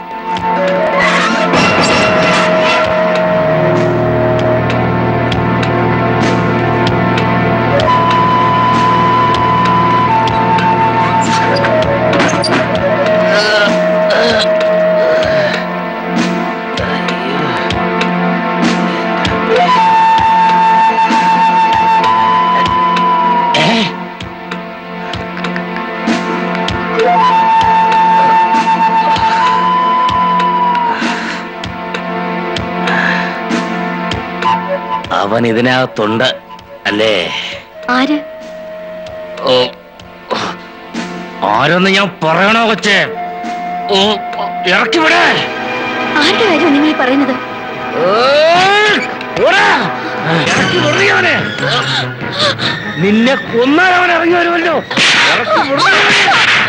അവൻ ഇതിനകത്തുണ്ട് അല്ലേ? ആര്? ആരൊന്ന് ഞാൻ പറയണോ കൊച്ചേ? ഇറക്കി വിടെ. ആരുടെ കാര്യമാണ് നിങ്ങൾ പറയുന്നത്? ഇറക്കി വിടുക അവനെ. നിന്നെ കൊന്നാൽ അവൻ ഇറങ്ങി വരുമല്ലോ. ഇറക്കി വിടുക അവനെ.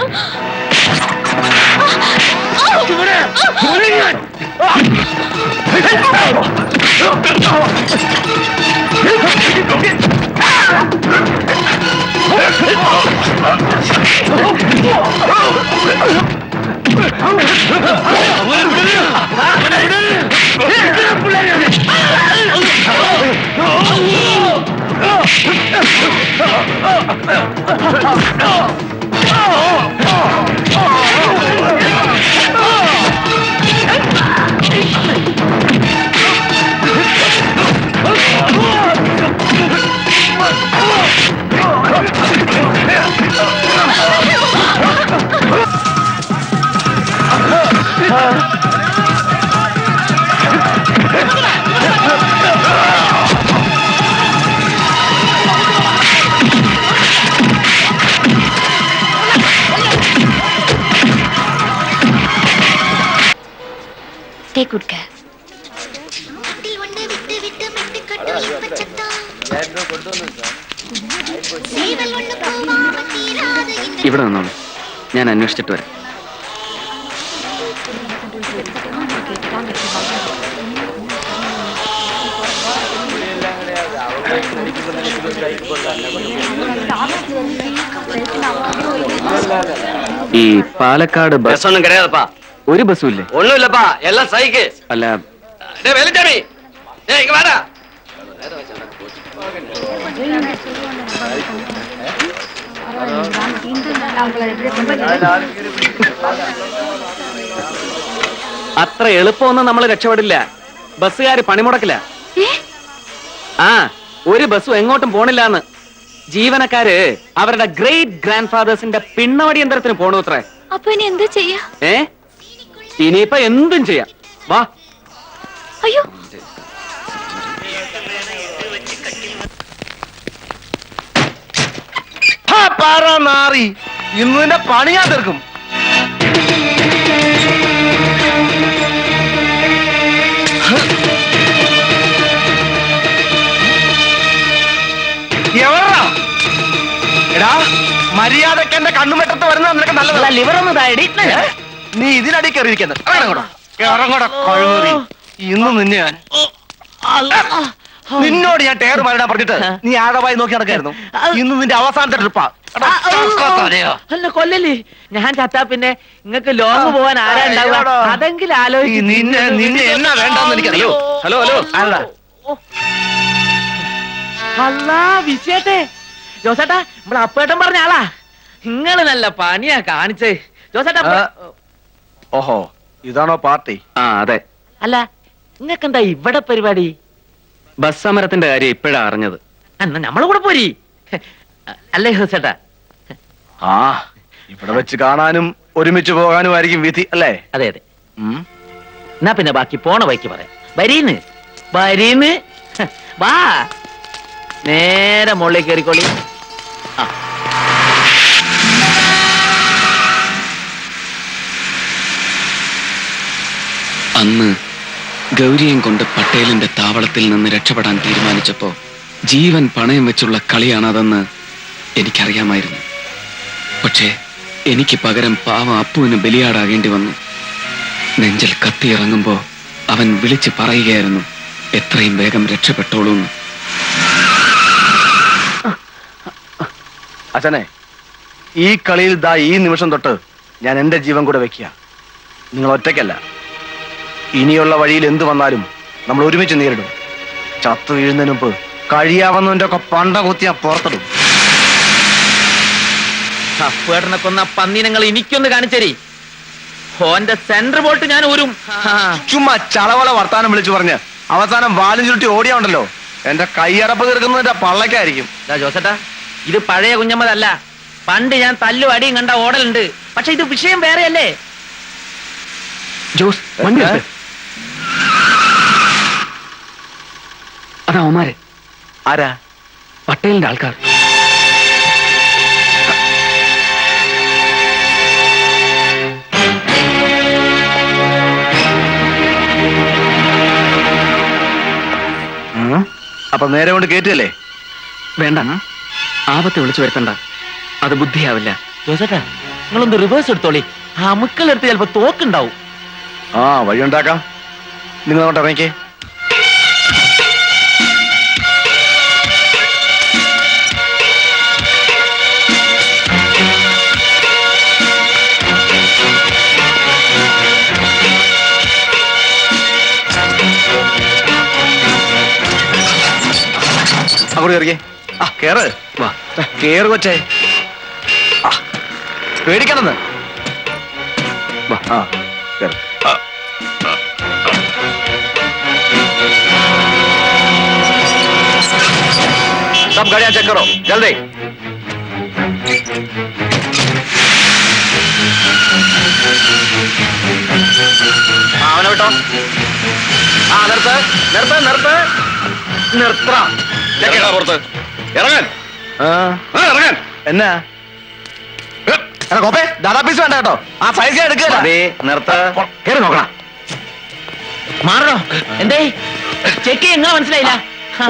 ഇറക്കി വിട്. വിടുക ഞാൻ. Take good care. ഇവിടെ നിന്നോളൂ, ഞാൻ അന്വേഷിച്ചിട്ട് വരാം. ഈ പാലക്കാട് ബസ് ഒന്നും കിടയാതപ്പാ. ഒരു ബസ്സും ഇല്ലേ? ഒന്നുമില്ലപ്പാ, എല്ലാം സൈക്ക്. അല്ല, വേലച്ചാമി ഇങ്ങ വാടാ. അത്ര എളുപ്പമൊന്നും നമ്മൾ രക്ഷപ്പെടില്ല. ബസ്സുകാര് പണിമുടക്കില്ല. ആ, ഒരു ബസ്സും എങ്ങോട്ടും പോണില്ലാന്ന്. ജീവനക്കാര് അവരുടെ ഗ്രേറ്റ് ഗ്രാൻഡ് ഫാദേഴ്സിന്റെ പിണ്ണവടി യന്ത്രത്തിന് പോണു അത്രേ. അപ്പൊ ഇനി എന്താ ചെയ്യാ? ഇനിയിപ്പൊ എന്തും ചെയ്യാം. വാ. അയ്യോ, മാറി ഇന്ന് നിന്റെ പണി ഞാൻ തീർക്കും. എടാ, മര്യാദക്ക് എന്റെ കണ്ണുമെട്ടത്ത് വരുന്നത് നിനക്ക് നല്ലതല്ല. ലിവർ ഒന്ന് താഴെ. നീ ഇതിനടി കയറിയിരിക്കുന്നത്. ഇറങ്ങോടാ കഴിവേറി. ഇന്ന് നിന്നെ ഞാൻ നിന്നോട് ഞാൻ ടയർ മാറിടാൻ പറഞ്ഞിട്ട് നീ ആകമായി നോക്കി നടക്കായിരുന്നു. ഇന്ന് നിന്റെ അവസാനത്തെ ട്രിപ്പാ. അല്ല കൊല്ലല്ലേ, ഞാൻ ചത്താ പിന്നെ നിങ്ങക്ക് ലോങ് പോവാൻ ആരാ ഉണ്ടാവുക? അതെങ്കിലും ആലോചിക്കും. നിന്നെ എന്നാ വേണ്ടെന്ന് എനിക്കറിയോ. Hello hello. അല്ലാ വിശേട്ടേ, ജോസേട്ടാ നമ്മളെ അപ്പേട്ടൻ പറഞ്ഞ ആളാ. നിങ്ങള് നല്ല പണിയാ കാണിച്ചേ ജോസേട്ടാ. ഓഹോ, ഇതാണോ പാർട്ടി? ആ അതെ. അല്ല, നിങ്ങക്കെന്താ ഇവിടെ പരിപാടി? ബസ് സമരത്തിന്റെ കാര്യം ഇപ്പോഴാ അറിഞ്ഞത്. എന്നാ നമ്മളെ കൂടെ പോരി. അല്ലേ ജോസേട്ടാ? ആ, ഇവിടെ വെച്ച് കാണാനും ഒരുമിച്ച് പോകാനും ആയിരിക്കും വിധി അല്ലേ? അതെ അതെ. എന്നാ പിന്നെ ബാക്കി പോണ വഴിക്ക് പറയാം. വരീന്ന് വരീന്ന് വാ, നേരെ മുകളിലേക്ക് കയറിക്കോളി. അന്ന് ഗൗരിയും കൊണ്ട് പട്ടേലിന്റെ താവളത്തിൽ നിന്ന് രക്ഷപ്പെടാൻ തീരുമാനിച്ചപ്പോ ജീവൻ പണയം വെച്ചുള്ള കളിയാണതെന്ന് എനിക്കറിയാമായിരുന്നു. പക്ഷേ എനിക്ക് പകരം പാവം അപ്പുവിന് ബലിയാടാകേണ്ടി വന്നു. നെഞ്ചിൽ കത്തിയിറങ്ങുമ്പോ അവൻ വിളിച്ച് പറയുകയായിരുന്നു, എത്രയും വേഗം രക്ഷപ്പെട്ടോളൂ. അച്ഛനെ, ഈ കളിയിൽ ദാ ഈ നിമിഷം തൊട്ട് ഞാൻ എന്റെ ജീവൻ കൂടെ വെക്കുക. നിങ്ങൾ ഒറ്റയ്ക്കല്ല. ഇനിയുള്ള വഴിയിൽ എന്തു വന്നാലും നമ്മൾ ഒരുമിച്ച് നേരിടും. ചത്തു വീഴുന്നതിന് മുമ്പ് കഴിയാവുന്നതിന്റെ ഒക്കെ പണ്ട കുത്തി ഞാൻ പുറത്തിടും. അപ്പേട്ടനെ കൊന്ന പന്നിനങ്ങൾ എനിക്കൊന്ന് കാണിച്ചേരി. ഓന്റെ സെന്റർ ബോൾട്ട് ഞാൻ ഊരും. ചുമ്മാ ചളവള വർത്താനം വിളിച്ചു പറഞ്ഞ് അവസാനം വാലും ചുരുട്ടി ഓടിയാണ്ടല്ലോ, എന്റെ കൈയറപ്പ് തീർക്കുന്നതിന്റെ പള്ളക്കായിരിക്കും. ജോസേട്ടാ, ഇത് പഴയ കുഞ്ഞമ്മതല്ല. പണ്ട് ഞാൻ തല്ലും അടിയും കണ്ട ഓടലുണ്ട്. പക്ഷെ ഇത് വിഷയം വേറെയല്ലേ? ജോസ്, അതാ അവന്മാര്. ആരാ? പട്ടേലിന്റെ ആൾക്കാർ. അപ്പൊ നേരെ കൊണ്ട് കേറ്റല്ലേ? വേണ്ട, ആപത്ത് വിളിച്ചു വരുത്തണ്ട, അത് ബുദ്ധിയാവില്ല. ജോസേട്ടാ, നിങ്ങളൊന്ന് റിവേഴ്സ് എടുത്തോളി. ആ അമുക്കളെടുത്ത് ചിലപ്പോ തോക്കുണ്ടാവും. ആ വഴി ഉണ്ടാക്കാം. നിങ്ങൾ അങ്ങോട്ട് ഇറങ്ങിക്കേ. അങ്ങോട്ട് കയറിക്കേ. ആ കേറ്. വാ കേറ് കൊച്ചേ. ആ പേടിക്കണമെന്ന്. വാ ആ കേറ്. सब गाड़ियां चेक करो जल्दी. അവനെ വിട്ടോ. ആ നിർത്ത് നിർത്ത് നിർത്ത് നിർത്ത പുറത്ത് ഇറങ്ങാൻ. ഇറങ്ങാൻ എന്നാ കോപ്പേ ദാദാ പീസ് വേണ്ട കേട്ടോ. ആ സൈസ് എടുക്കുക. നിർത്ത്. കേറി നോക്കണം. മാറണോ? എന്തേ ചെക്ക് എങ്ങനെ മനസ്സിലായില്ല?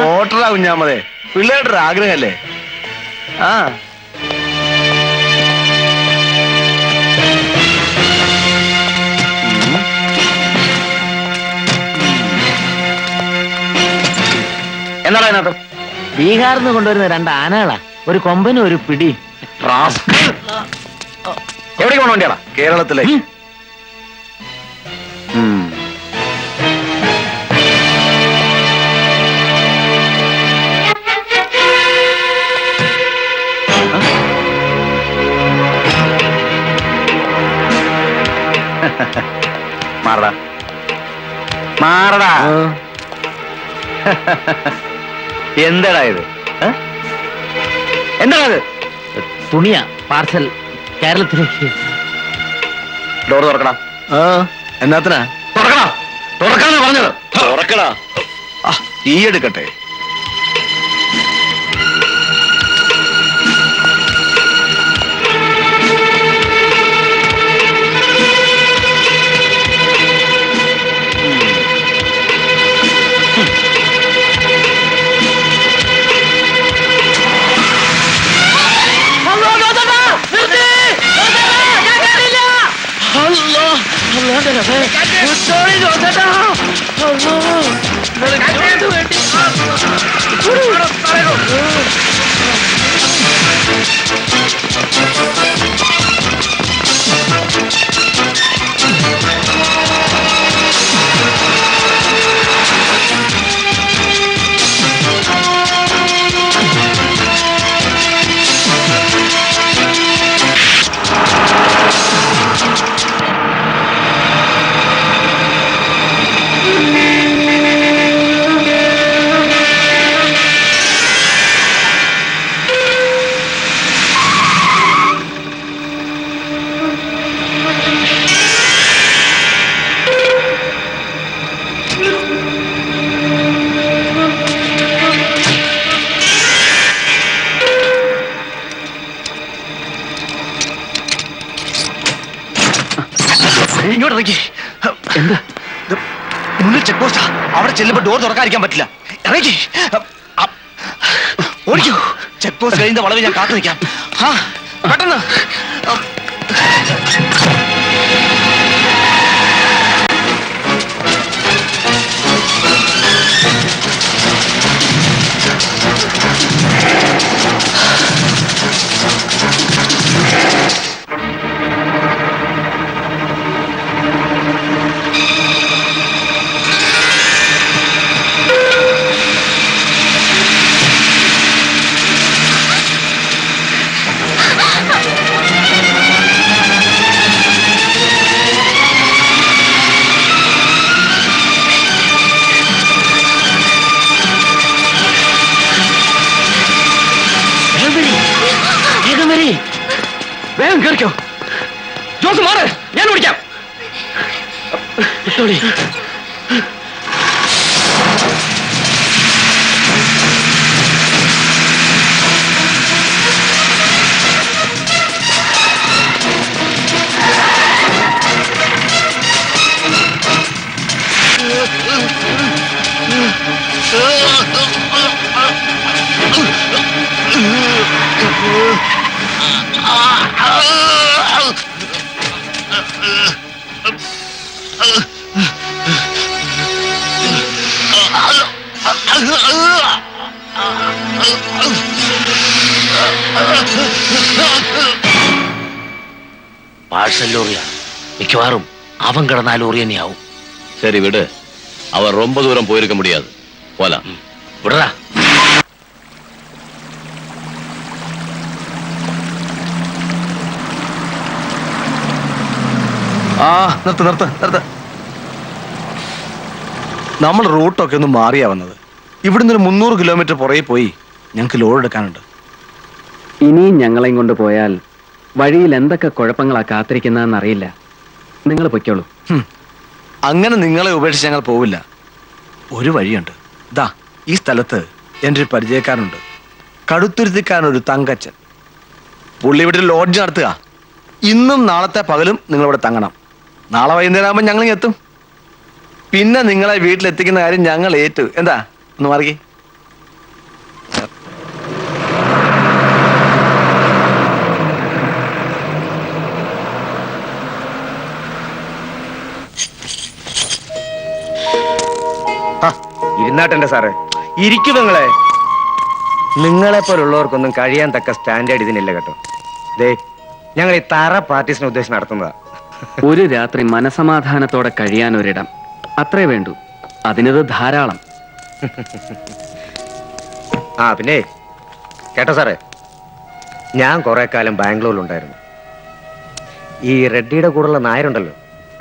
ഓട്ടറാ കുഞ്ഞാമതേ, പിള്ളേരുടെ ആഗ്രഹമല്ലേ. ആ എന്നാടാ അതിനകത്ത്? ബീഹാറിൽ നിന്ന് കൊണ്ടുവരുന്ന 2 ആനകളാ, ഒരു കൊമ്പനും ഒരു പിടി. എവിടേക്ക് പോണ വണ്ടിയാടാ? കേരളത്തിലേക്ക്. മാറടാ മാറടാ. എന്താടാ ഇത്? എന്താടാ ഇത്? തുണിയാ, പാർസൽ കേരളത്തിലേക്ക്. ഡോർ തുറക്കണം. എന്നാത്തിനാ? തുറക്കണോ? തുറക്കാനാ പറഞ്ഞത്. തുറക്കടാ. ഈ എടുക്കട്ടെ. ഇങ്ങോട്ട് ഇറങ്ങി. എന്താ? മുന്നിൽ ചെക്ക് പോസ്റ്റാ. അവിടെ ചെല്ലുമ്പോ ഡോർ തുറക്കാതിരിക്കാൻ പറ്റില്ല. ഇറങ്ങി ഓടിക്കോ. ചെക്ക് പോസ്റ്റ് കഴിയുന്ന വളവ് ഞാൻ കാത്തു നിൽക്കാം. ആ പെട്ടെന്ന്. വേഗം കേറിക്കോ. ജോസ് മാറ്, ഞാൻ ഓടിക്കാം. പാഴ്സൽ ലോറിയാണ് മിക്കവാറും അവൻ കിടന്ന ലോറി തന്നെയാവും. சரி விடு, அவர் ரொம்ப தூரம் போயிருக்க முடியாது, போலாம். വിടറാ. ആ നിർത്ത് നിർത്ത് നിർത്ത്. നമ്മൾ റൂട്ടൊക്കെ ഒന്ന് മാറിയാ വന്നത്. ഇവിടുന്ന് ഒരു 300 കിലോമീറ്റർ പുറകെ പോയി ഞങ്ങൾക്ക് ലോഡ് എടുക്കാനുണ്ട്. ഇനിയും ഞങ്ങളെയും കൊണ്ട് പോയാൽ വഴിയിൽ എന്തൊക്കെ കുഴപ്പങ്ങളാ കാത്തിരിക്കുന്നതെന്ന് അറിയില്ല. നിങ്ങൾ പൊയ്ക്കോളൂ. അങ്ങനെ നിങ്ങളെ ഉപേക്ഷിച്ച് ഞങ്ങൾ പോവില്ല. ഒരു വഴിയുണ്ട്. ദാ ഈ സ്ഥലത്ത് എൻ്റെ ഒരു പരിചയക്കാരനുണ്ട്, കടുത്തുരുത്തിക്കാരനൊരു തങ്കച്ചൻ. പുള്ളി ഇവിടെ ഒരു ലോഡ്ജ് നടത്തുക. ഇന്നും നാളത്തെ പകലും നിങ്ങളിവിടെ തങ്ങണം. നാളെ വൈകുന്നേരം ആകുമ്പോൾ ഞങ്ങൾ എത്തും. പിന്നെ നിങ്ങളെ വീട്ടിലെത്തിക്കുന്ന കാര്യം ഞങ്ങൾ ഏറ്റു. എന്താ ഒന്ന് മാറിക്കേ. ഇരുന്നാട്ടെന്റെ സാറേ, ഇരിക്കും നിങ്ങളെ. നിങ്ങളെപ്പോലുള്ളവർക്കൊന്നും കഴിയാൻ തക്ക സ്റ്റാൻഡേർഡ് ഇതിനില്ല കേട്ടോ. ദേ, ഞങ്ങൾ ഈ തറ പാർട്ടീസിനെ ഉദ്ദേശിച്ച് നടത്തുന്നതാ. ഒരു രാത്രി മനസമാധാനത്തോടെ കഴിയാൻ ഒരിടം, അത്രേ വേണ്ടൂ. അതിനത് ധാരാളം. ആ പിന്നെ കേട്ടോ സാറേ, ഞാൻ കുറെ കാലം ബാംഗ്ലൂരിലുണ്ടായിരുന്നു. ഈ റെഡ്ഡിയുടെ കൂടെയുള്ള നായരുണ്ടല്ലോ,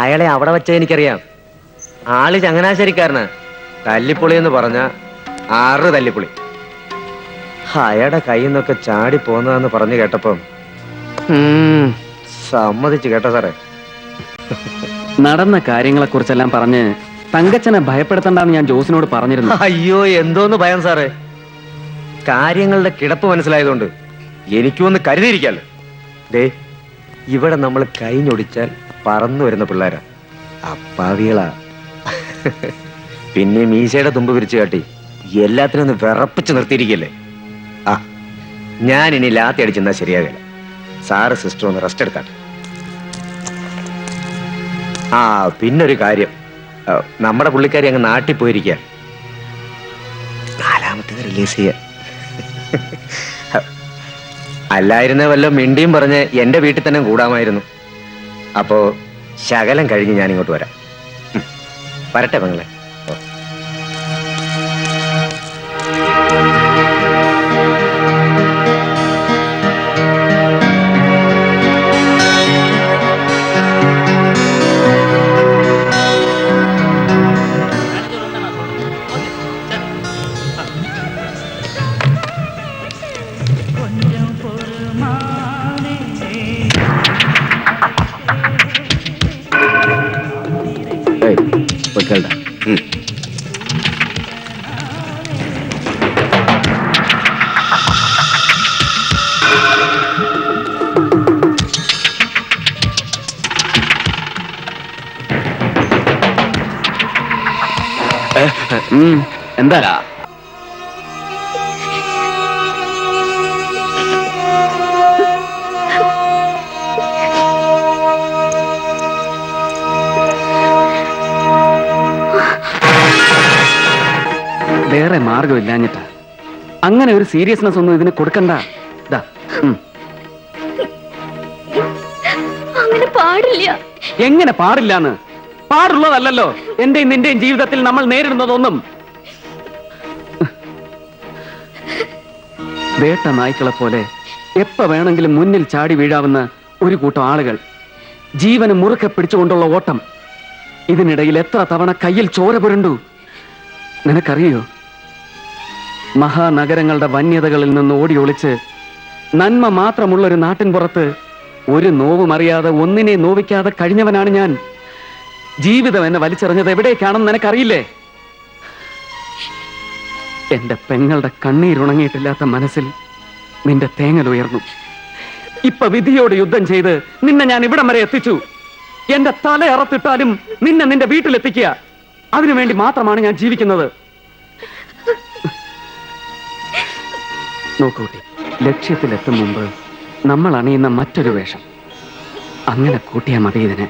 അയാളെ അവിടെ വെച്ച എനിക്കറിയാം. ആള് ചങ്ങനാശ്ശേരിക്കാരനാ. തല്ലിപ്പൊളി എന്ന് പറഞ്ഞ 6 തല്ലിപ്പൊളി. അയാളുടെ കയ്യിൽ നിന്നൊക്കെ ചാടി പോന്നതെന്ന് പറഞ്ഞു കേട്ടപ്പം സമ്മതിച്ചു കേട്ടോ സാറേ. നടന്ന കാര്യങ്ങളെ കുറിച്ചെല്ലാം പറഞ്ഞ് തങ്കച്ചനെ ഭയപ്പെടുത്തണ്ടെന്ന് ഞാൻ ജോസിനോട് പറഞ്ഞിരുന്നു. അയ്യോ, എന്തോന്ന് ഭയം സാറേ. കാര്യങ്ങളുടെ കിടപ്പ് മനസ്സിലായതുകൊണ്ട് എനിക്കും ഒന്ന് കരുതിയിരിക്കാലോ. ദേ, ഇവിടെ നമ്മൾ കൈഞ്ഞൊടിച്ചാൽ പറന്നു വരുന്ന പിള്ളേരാ, അപ്പാവികളാ. പിന്നെ മീശയുടെ തുമ്പ് പിരിച്ചു കാട്ടി എല്ലാത്തിനും ഒന്ന് വിറപ്പിച്ച് നിർത്തിയിരിക്കല്ലേ. ആ, ഞാൻ ഇനി ലാത്തി അടിച്ചെന്നാ ശരിയാകില്ല. സാറ് സിസ്റ്റർ ഒന്ന് റെസ്റ്റ് എടുക്കാട്ടെ. ആ പിന്നൊരു കാര്യം, നമ്മുടെ പുള്ളിക്കാരി അങ്ങ് നാട്ടിൽ പോയിരിക്കുക. 4ാമത്തേത് റിലീസ് ചെയ്യാൻ. അല്ലായിരുന്ന വല്ല മിണ്ടിയും പറഞ്ഞ് എന്റെ വീട്ടിൽ തന്നെ കൂടാമായിരുന്നു. അപ്പോ ശകലം കഴിഞ്ഞ് ഞാൻ ഇങ്ങോട്ട് വരാം. വരട്ടെ പെങ്ങളെ. എന്താ വേറെ മാർഗമില്ലാഞ്ഞിട്ടാ. അങ്ങനെ ഒരു സീരിയസ്നെസ് ഒന്നും ഇതിന് കൊടുക്കണ്ട. അങ്ങനെ പാടില്ല. എങ്ങനെ പാടില്ലാന്ന്? പാടുള്ളതല്ലോ എന്റെയും നിന്റെയും ജീവിതത്തിൽ നമ്മൾ നേരിടുന്നതൊന്നും. വേട്ട നായ്ക്കളെ പോലെ എപ്പ വേണമെങ്കിലും മുന്നിൽ ചാടി വീഴാവുന്ന ഒരു കൂട്ടം ആളുകൾ, ജീവന് മുറുക്കെ പിടിച്ചുകൊണ്ടുള്ള ഓട്ടം. ഇതിനിടയിൽ എത്ര തവണ കയ്യിൽ ചോര പുരണ്ടു നിനക്കറിയോ? മഹാനഗരങ്ങളുടെ വന്യതകളിൽ നിന്ന് ഓടി ഒളിച്ച് നന്മ മാത്രമുള്ളൊരു നാട്ടിൻ പുറത്ത് ഒരു നോവും അറിയാതെ ഒന്നിനെ നോവിക്കാതെ കഴിഞ്ഞവനാണ് ഞാൻ. ജീവിതം എന്നെ വലിച്ചെറിഞ്ഞത് എവിടേക്കാണെന്ന് നിനക്കറിയില്ലേ? എന്റെ പെങ്ങളുടെ കണ്ണീരുണങ്ങിയിട്ടില്ലാത്ത മനസ്സിൽ നിന്റെ തേങ്ങൽ ഉയർന്നു. ഇപ്പൊ വിധിയോട് യുദ്ധം ചെയ്ത് നിന്നെ ഞാൻ ഇവിടം വരെ എത്തിച്ചു. എന്റെ തല അറത്തിട്ടാലും നിന്നെ നിന്റെ വീട്ടിലെത്തിക്കുക, അതിനുവേണ്ടി മാത്രമാണ് ഞാൻ ജീവിക്കുന്നത്. നോക്കൂട്ടി, ലക്ഷ്യത്തിലെത്തും മുമ്പ് നമ്മൾ അണിയുന്ന മറ്റൊരു വേഷം, അങ്ങനെ കൂട്ടിയാൽ മതി ഇതിനെ.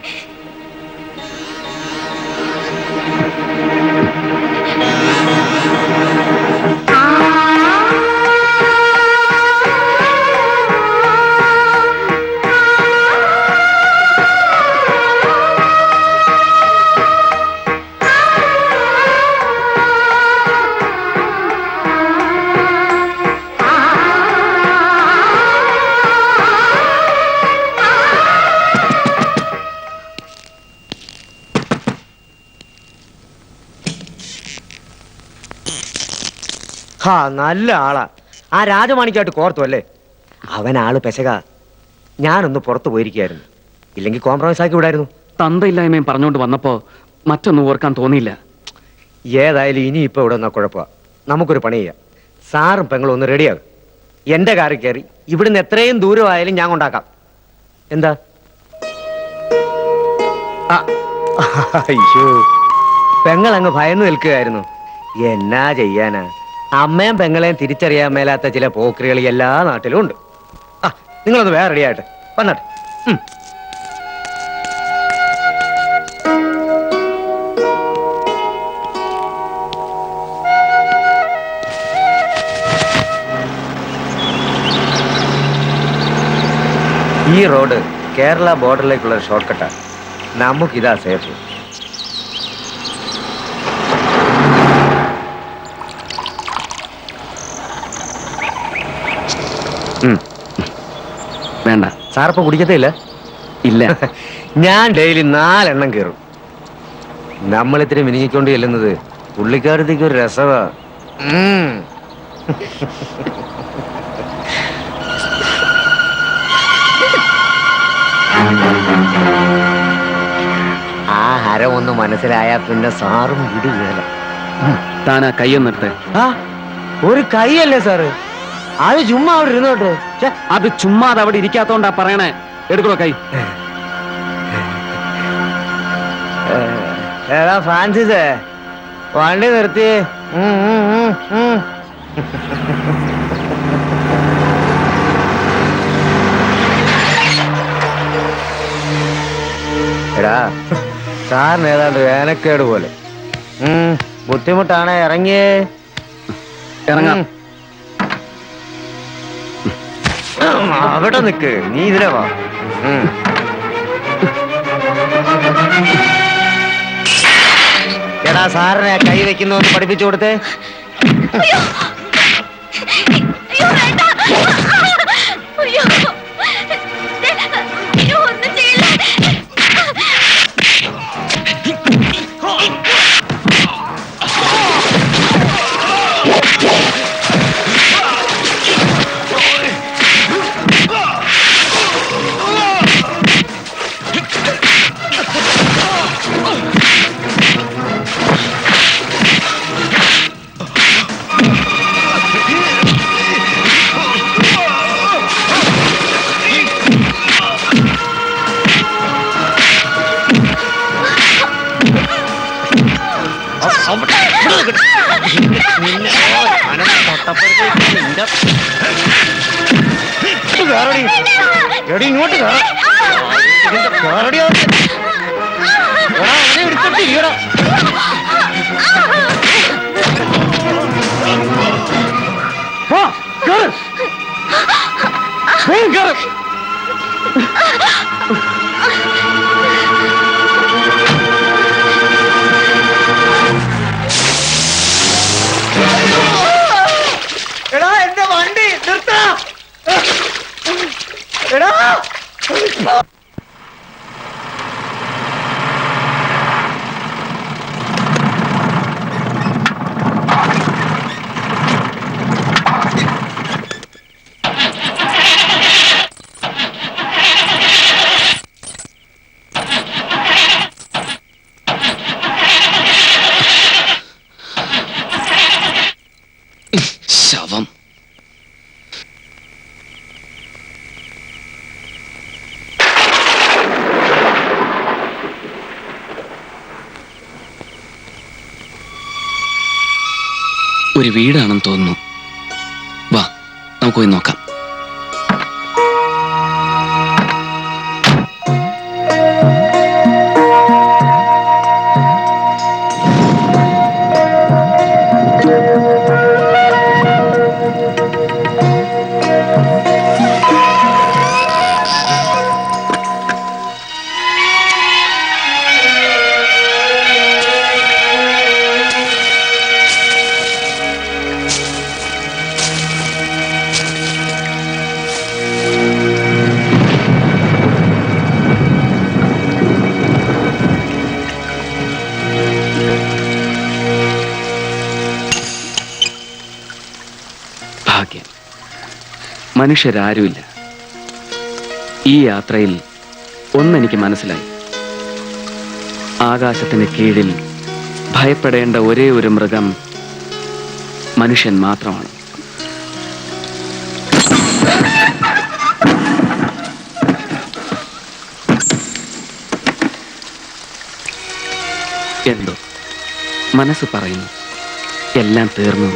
ഹാ നല്ല ആളാ. ആ രാജമാണിക്കായിട്ട് കോർത്തു അല്ലേ? അവൻ ആള് പെശക. ഞാനൊന്ന് പുറത്തു പോയിരിക്കായിരുന്നു, ഇല്ലെങ്കിൽ കോംപ്രമൈസ് ആക്കി വിടായിരുന്നു. തന്തയില്ലായ്മയും പറഞ്ഞുകൊണ്ട് വന്നപ്പോ മറ്റൊന്നും ഓർക്കാൻ തോന്നിയില്ല. ഏതായാലും ഇനി ഇപ്പൊ ഇവിടെ നിന്നാ കുഴപ്പമാ. നമുക്കൊരു പണി ചെയ്യാം. സാറും പെങ്ങളും ഒന്ന് റെഡിയാകും. എന്റെ കാറിൽ കയറി ഇവിടുന്ന് എത്രയും ദൂരമായാലും ഞാൻ കൊണ്ടാക്കാം. എന്താ? അയ്യോ, പെങ്ങൾ അങ്ങ് ഭയന്നു നിൽക്കുകയായിരുന്നു. എന്നാ ചെയ്യാനാ, അമ്മയും പെങ്ങളെയും തിരിച്ചറിയാൻ മേലാത്ത ചില പോക്രികൾ എല്ലാ നാട്ടിലും ഉണ്ട്. ആ, നിങ്ങളൊന്ന് വേറെ റെഡിയായിട്ട് വന്നാട്ടെ. ഈ റോഡ് കേരള ബോർഡറിലേക്കുള്ള ഷോർട്ട് കട്ടാണ്. നമുക്കിതാ സേഫ്. വേണ്ട, സാറിപ്പോ കുടിക്കത്തേ ഇല്ല? ഇല്ല. ഞാൻ ഡെയിലി 4 എണ്ണം കയറും. നമ്മളിത്തിരി മിനിങ്ങിക്കൊണ്ട് ചെല്ലുന്നത് പുള്ളിക്കാരത്തേക്ക് ഒരു രസമാ. ആ ഹരം ഒന്ന് മനസ്സിലായാ പിന്നെ സാറും വിടുകയല്ല. താനാ കൈയൊന്നിട്ട്. ആ, ഒരു കൈയല്ലേ സാറ്, അത് ചുമ്മാ അവിടെ ഇരുന്നോട്ടെ. അത് ചുമ്മാ അത് അവിടെ ഇരിക്കാത്തോണ്ടാ പറയണേ. എടുക്കണോ കൈ? എടാ ഫ്രാൻസിസേ, വണ്ടി നിർത്തി. എടാ, സാറിന് ഏതാണ്ട് വേനക്കേട് പോലെ. ബുദ്ധിമുട്ടാണേ, ഇറങ്ങിയേ. ഇറങ്ങാം. അവിടെ നിക്ക്, നീ ഇതിലെ വാ. എടാ, സാറിനെ കൈ വെക്കുന്നു ഒന്ന് പഠിപ്പിച്ചു കൊടുത്തേ. എടി ഇങ്ങോട്ട് എടാ, എന്റെ വണ്ടി നിർത്താ. എടാ, ശവം. ഒരു വീടാണെന്ന് തോന്നുന്നു. വാ, നമുക്ക് പോയി നോക്കാം. ഭാഗ്യം. മനുഷ്യരാരുമില്ല. ഈ യാത്രയിൽ ഒന്നെനിക്ക് മനസ്സിലായി. ആകാശത്തിന് കീഴിൽ ഭയപ്പെടേണ്ട ഒരേ ഒരു മൃഗം മനുഷ്യൻ മാത്രമാണ്. എന്തോ മനസ്സ് പറയുന്നു എല്ലാം തീർന്നു.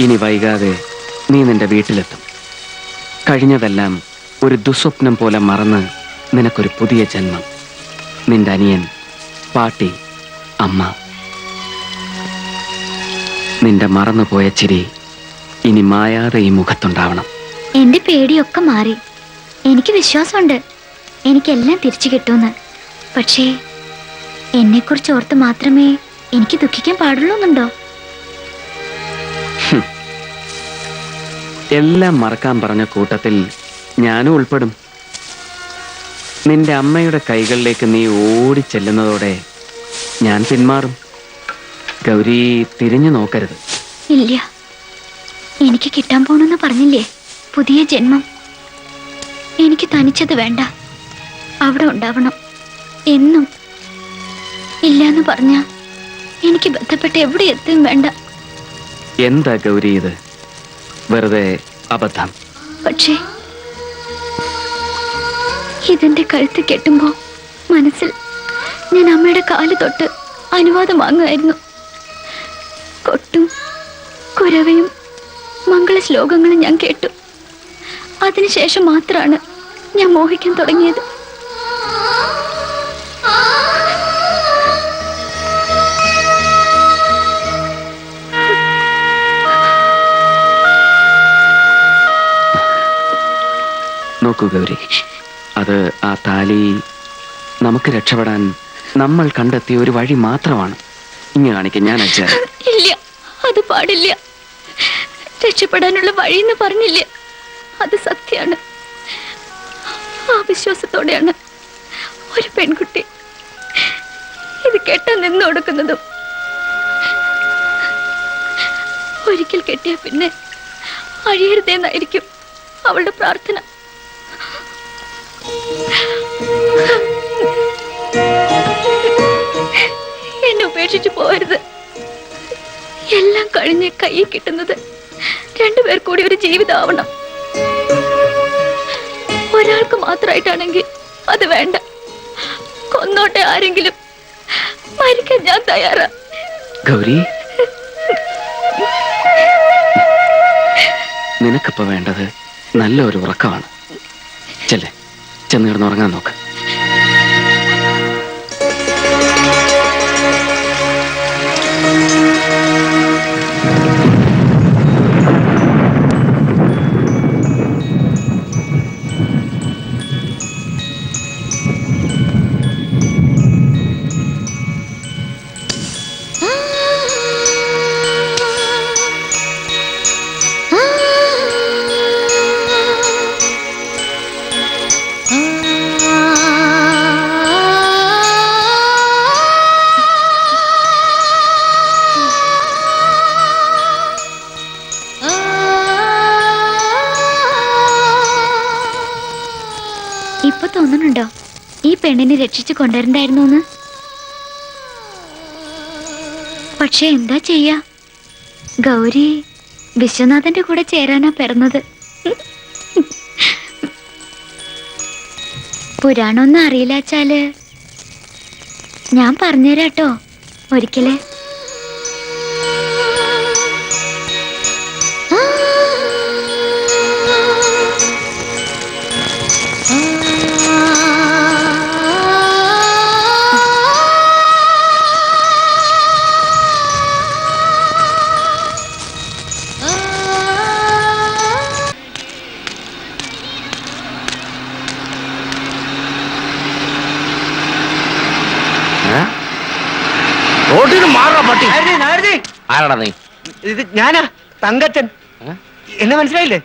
ഇനി വൈകാതെ നീ നിന്റെ വീട്ടിലെത്തും. കഴിഞ്ഞതെല്ലാം ഒരു ദുസ്വപ്നം പോലെ മറന്ന് നിനക്കൊരു പുതിയ ജന്മം. നിന്റെ അനിയൻ, പാട്ടി, അമ്മ. നിന്റെ മറന്നുപോയ ചിരി ഇനി മായാതെ ഈ മുഖത്തുണ്ടാവണം. എന്റെ പേടിയൊക്കെ മാറി. എനിക്ക് വിശ്വാസമുണ്ട് എനിക്കെല്ലാം തിരിച്ചു കിട്ടുമെന്ന്. പക്ഷേ എന്നെക്കുറിച്ച് ഓർത്ത് മാത്രമേ എനിക്ക് ദുഃഖിക്കാൻ പാടുള്ളൂന്നുണ്ടോ? എല്ലാം മറക്കാൻ പറഞ്ഞ കൂട്ടത്തിൽ ഞാനും ഉൾപ്പെടും. നിന്റെ അമ്മയുടെ കൈകളിലേക്ക് നീ ഓടിച്ചെല്ലുന്നതോടെ ഞാൻ പിന്മാറും. ഗൗരി, തിരിഞ്ഞു നോക്കരുത്. ഇല്ല, എനിക്ക് കിട്ടാൻ പോണെന്ന് പറഞ്ഞില്ലേ പുതിയ ജന്മം. എനിക്ക് തനിച്ചത് വേണ്ട, അവിടെ ഉണ്ടാവണം എന്നും. ഇല്ലാന്ന് പറഞ്ഞ എനിക്ക് ബന്ധപ്പെട്ട് എവിടെ എത്തും വേണ്ട. എന്താ ഗൗരി ഇത്? വെറുതെ അബദ്ധം. പക്ഷേ ഇതിന്റെ കഴുത്ത് കെട്ടുമ്പോ മനസ്സിൽ ഞാൻ അമ്മയുടെ കാല് തൊട്ട് അനുവാദം വാങ്ങുമായിരുന്നു. കൊട്ടും കുരവയും മംഗള ശ്ലോകങ്ങളും ഞാൻ കേട്ടു. അതിനുശേഷം മാത്രമാണ് ഞാൻ മോഹിക്കാൻ തുടങ്ങിയത്. നോക്കൂ ഗൗരി, അത് ആ താലി നമുക്ക് രക്ഷപ്പെടാൻ നമ്മൾ കണ്ടെത്തിയ ഒരു വഴി മാത്രമാണ്. ഇങ്ങനെ കാണിക്കാൻ ഞാൻ അയച്ചാൽ. ഇല്ല, അത് പാടില്ല. രക്ഷപ്പെടാനുള്ള വഴിയെന്ന് പറഞ്ഞില്ല, അത് സത്യമാണ്. ആ വിശ്വാസത്തോടെയാണ് ഒരു പെൺകുട്ടി ഇത് കെട്ടാൻ നിന്ന് കൊടുക്കുന്നതും. ഒരിക്കൽ കെട്ടിയ പിന്നെ അഴിയരുതെന്നായിരിക്കും അവളുടെ പ്രാർത്ഥന. എന്നെ ഉപേക്ഷിച്ചു പോകരുത്. എല്ലാം കഴിഞ്ഞ് കയ്യിൽ കിട്ടുന്നത് രണ്ടുപേർ കൂടി ഒരു ജീവിതമാവണം. ഒരാൾക്ക് മാത്രമായിട്ടാണെങ്കിൽ അത് വേണ്ട. കൊന്നോട്ടെ ആരെങ്കിലും, മരിക്കാൻ ഞാൻ തയ്യാറാ. ഗൗരി, നിനക്കിപ്പോ വേണ്ടത് നല്ലൊരു ഉറക്കമാണ്. ചെല്ലേ, ചെന്ന് കിടന്നുറങ്ങാൻ നോക്ക്. ഇപ്പൊ തോന്നുന്നുണ്ടോ ഈ പെണ്ണിനെ രക്ഷിച്ചു കൊണ്ടുവരണ്ടായിരുന്നു എന്ന്? പക്ഷെ എന്താ ചെയ്യാ, ഗൗരി വിശ്വനാഥന്റെ കൂടെ ചേരാനാ പിറന്നത്. പുരാണൊന്നും അറിയില്ലാച്ചാല് ഞാൻ പറഞ്ഞുതരാട്ടോ ഒരിക്കലേ. ആരാടാ നീ? ഇത് ഞാനാ, തങ്കച്ചൻ. എന്നെ മനസ്സിലായില്ലേ?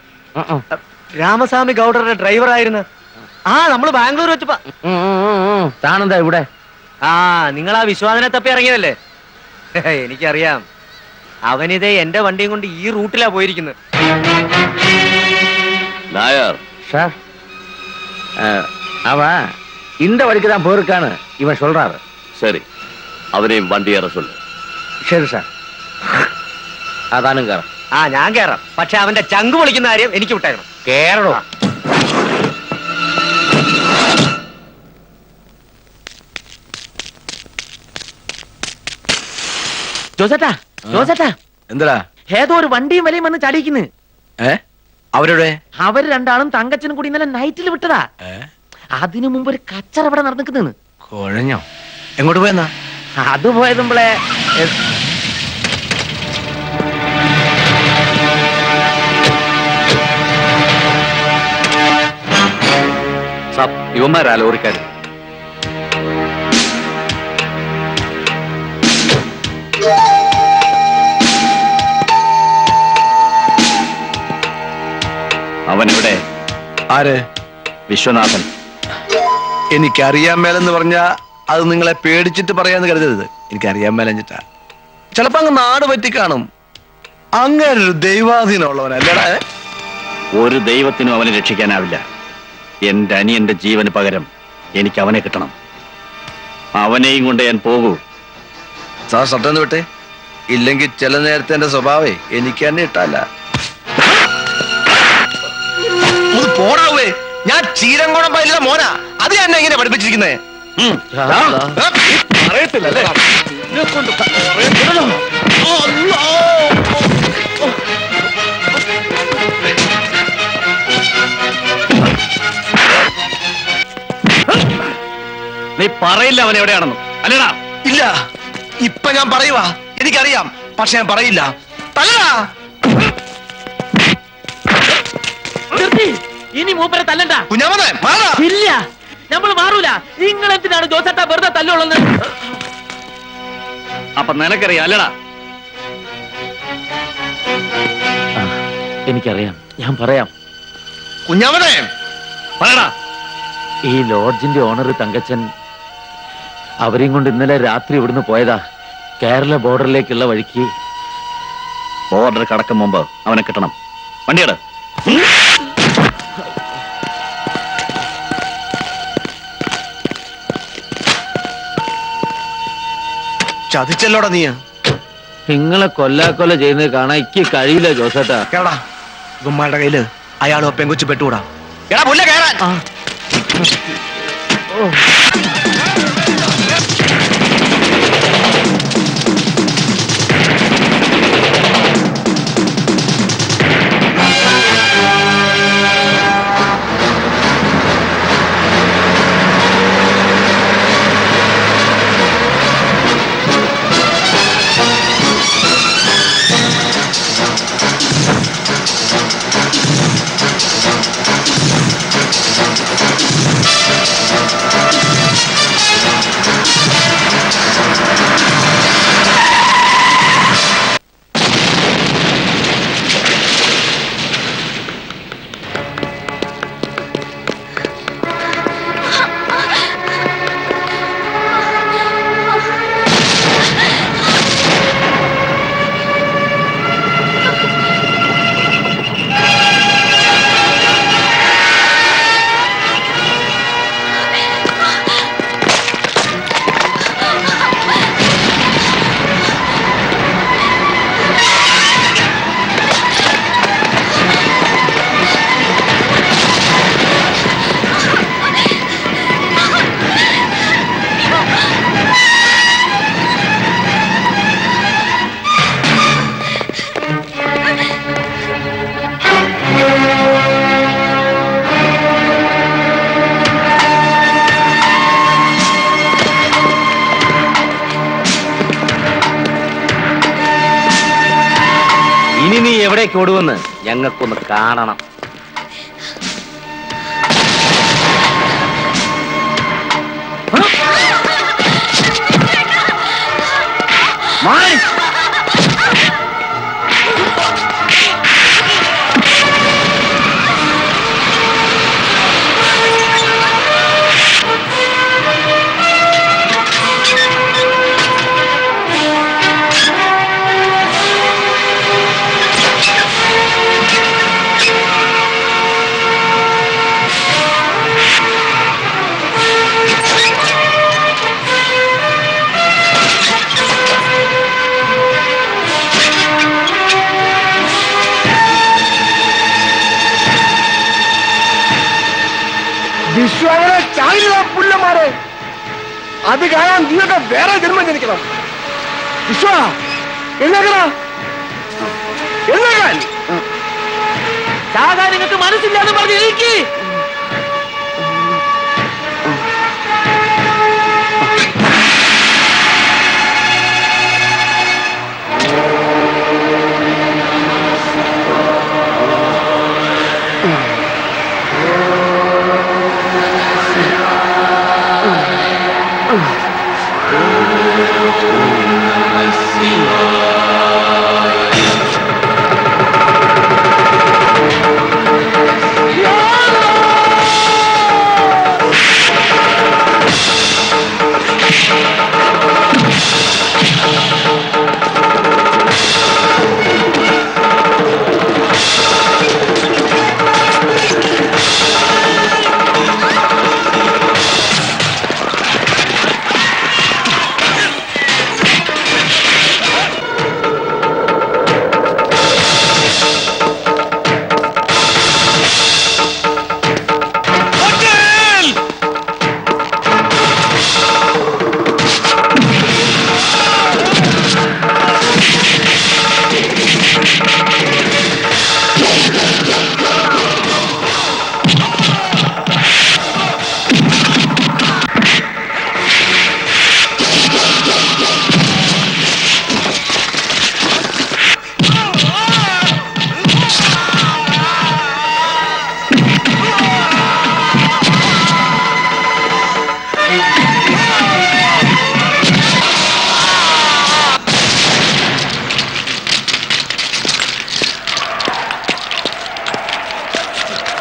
രാമസ്വാമി ഗൗഡറുടെ ഡ്രൈവറായിരുന്നു. ആ, നമ്മള് ബാംഗ്ലൂർ വെച്ച് താനെന്താ ഇവിടെ? ആ, നിങ്ങൾ ആ വിശ്വാസനെ തപ്പി ഇറങ്ങിയതല്ലേ? എനിക്കറിയാം. അവനിതേ എന്റെ വണ്ടിയും കൊണ്ട് ഈ റൂട്ടിലാ പോയിരിക്കുന്നത്. നായർ, சார் அவன் இந்த வழிக்கு தான் போயிருக்கான்னு இவன் சொல்றாரு. சரி, അവനെയും വണ്ടി ഏറെ சொல்லு. ശരി സാർ. അതാനും കയറാം. ഞാൻ കേറാം. പക്ഷെ അവന്റെ ചങ്ക് പൊളിക്കുന്ന കാര്യം എനിക്ക് വിട്ടേക്കണം. കേറണോ? ജോസേട്ടാ, ജോസേട്ടാ, എന്താ ഏതോ ഒരു വണ്ടിയും വിലയും വന്ന് ചടിക്കുന്നു. അവരുടെ അവര് രണ്ടാളും തങ്കച്ചനും കൂടി ഇന്നലെ നൈറ്റിൽ വിട്ടതാ. അതിനു മുമ്പ് ഒരു കച്ചറ ഇവിടെ നടന്നിക്കുന്നു. കുഴഞ്ഞോ? എങ്ങോട്ട് പോയെന്നാ? അത് പോയതുമ്പളെ സാബ്, ഇവന്മാരാ ലോറിക്കാർ. അവൻ എവിടെ? ആര്? വിശ്വനാഥൻ. എനിക്കറിയാൻ മേലെന്ന് പറഞ്ഞാ അത് നിങ്ങളെ പേടിച്ചിട്ട് പറയാന്ന് കരുതരുത്. എനിക്കറിയാൻ മേലഞ്ഞിട്ടാ. ചിലപ്പോ അങ്ങ് നാട് പറ്റി കാണും. അങ്ങനെ ഒരു ദൈവാധീനമുള്ളവനല്ലടാ. ഒരു ദൈവത്തിനും അവനെ രക്ഷിക്കാനാവില്ല. എന്റെ അനിയന്റെ ജീവന് പകരം എനിക്ക് അവനെ കിട്ടണം. അവനെയും കൊണ്ട് ഞാൻ പോകൂ. സാർ സത്യം വിട്ടെ, ഇല്ലെങ്കിൽ ചില നേരത്തെ എന്റെ സ്വഭാവേ എനിക്ക് തന്നെ ഇട്ടല്ല. പോടാവേ, ഞാൻ ചീരങ്കോണം പൈലിയുടെ മോനാ. അത് എന്നെ എങ്ങനെ പഠിപ്പിച്ചിരിക്കുന്നേ? പറയത്തില്ലല്ലേ? നീ പറയില്ല അവൻ എവിടെയാണെന്നും, അല്ലടാ? ഇല്ല, ഇപ്പൊ ഞാൻ പറയുവാ. എനിക്കറിയാം, പക്ഷെ ഞാൻ പറയില്ല. തല്ലടാ. ഇനി മൂപ്പരെ തല്ലണ്ട. കുഞ്ഞാമനെ മാറാ. ഇല്ല, നമ്മൾ മാറൂല. നിങ്ങൾ എന്തിനാണ് ജോസേട്ടാ വെറുതെ തല്ലുള്ളത്? അപ്പൊ നിനക്കറിയാം അല്ലടാ? എനിക്കറിയാം, ഞാൻ പറയാം. കുഞ്ഞാമനെ പറയടാ. ഈ ലോഡ്ജിന്റെ ഓണർ തങ്കച്ചൻ അവരെയും കൊണ്ട് ഇന്നലെ രാത്രി ഇവിടുന്ന് പോയതാ. കേരള ബോർഡറിലേക്കുള്ള വഴിക്ക്. ബോർഡർ കടക്കും മുമ്പ് അവനെ കിട്ടണം. വണ്ടിയുടെ ചതിച്ചല്ലോടാ നീ. നിങ്ങളെ കൊല്ലാക്കൊല്ല ചെയ്യുന്നത് കാണാൻ എനിക്ക് കഴിയില്ല ജോസേട്ടാ. കേടാ, ഇവന്മാരുടെ കയ്യില് അയാളും പെങ്കുച്ചു പെട്ടുകൂടാ. എടാ പുല്ല കേറാൻ. ഇനി നീ എവിടേക്ക് ഓടുവെന്ന് ഞങ്ങൾക്കൊന്ന് കാണണം. മാറി. വിഷു അങ്ങനെ ചാകില്ല പുല്ലന്മാരെ. അത് കാണാൻ നിങ്ങൾക്ക് വേറെ ജന്മം ജനിക്കണം. വിശ്വ എഴുന്നേക്കടാ, എഴുന്നേക്കാൻ. ചാകാൻ നിങ്ങൾക്ക് മനസ്സില്ലാന്ന് പറഞ്ഞ് എനിക്ക്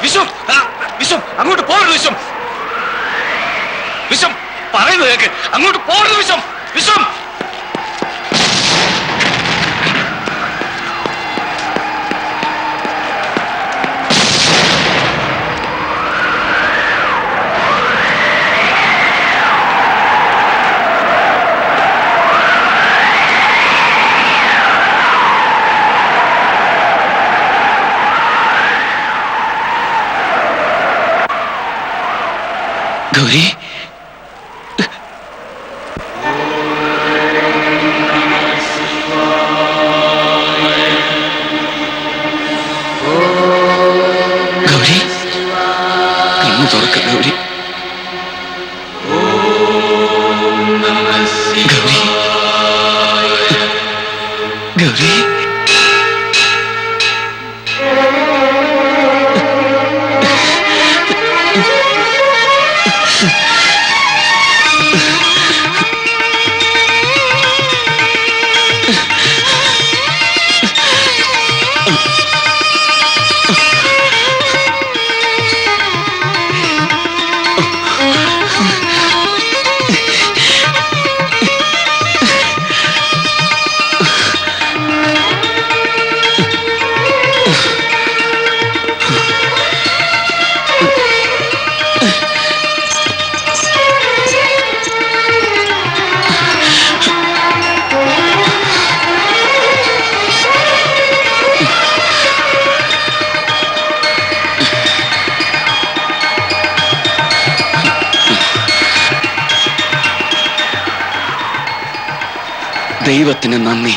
വിശ്വം, വിശ്വം അങ്ങോട്ട് പോകരുത്. വിശ്വം, വിശ്വം പറയുന്നത് കേക്ക്. അങ്ങോട്ട് പോകരുത് വിശ്വം. വിശ്വം, ഗൗരി, ഗൗരി കണ്ണു തുറക്ക. ഗൗരി, ഗൗരി, ഗൗരി. ദൈവത്തിന് നന്ദി.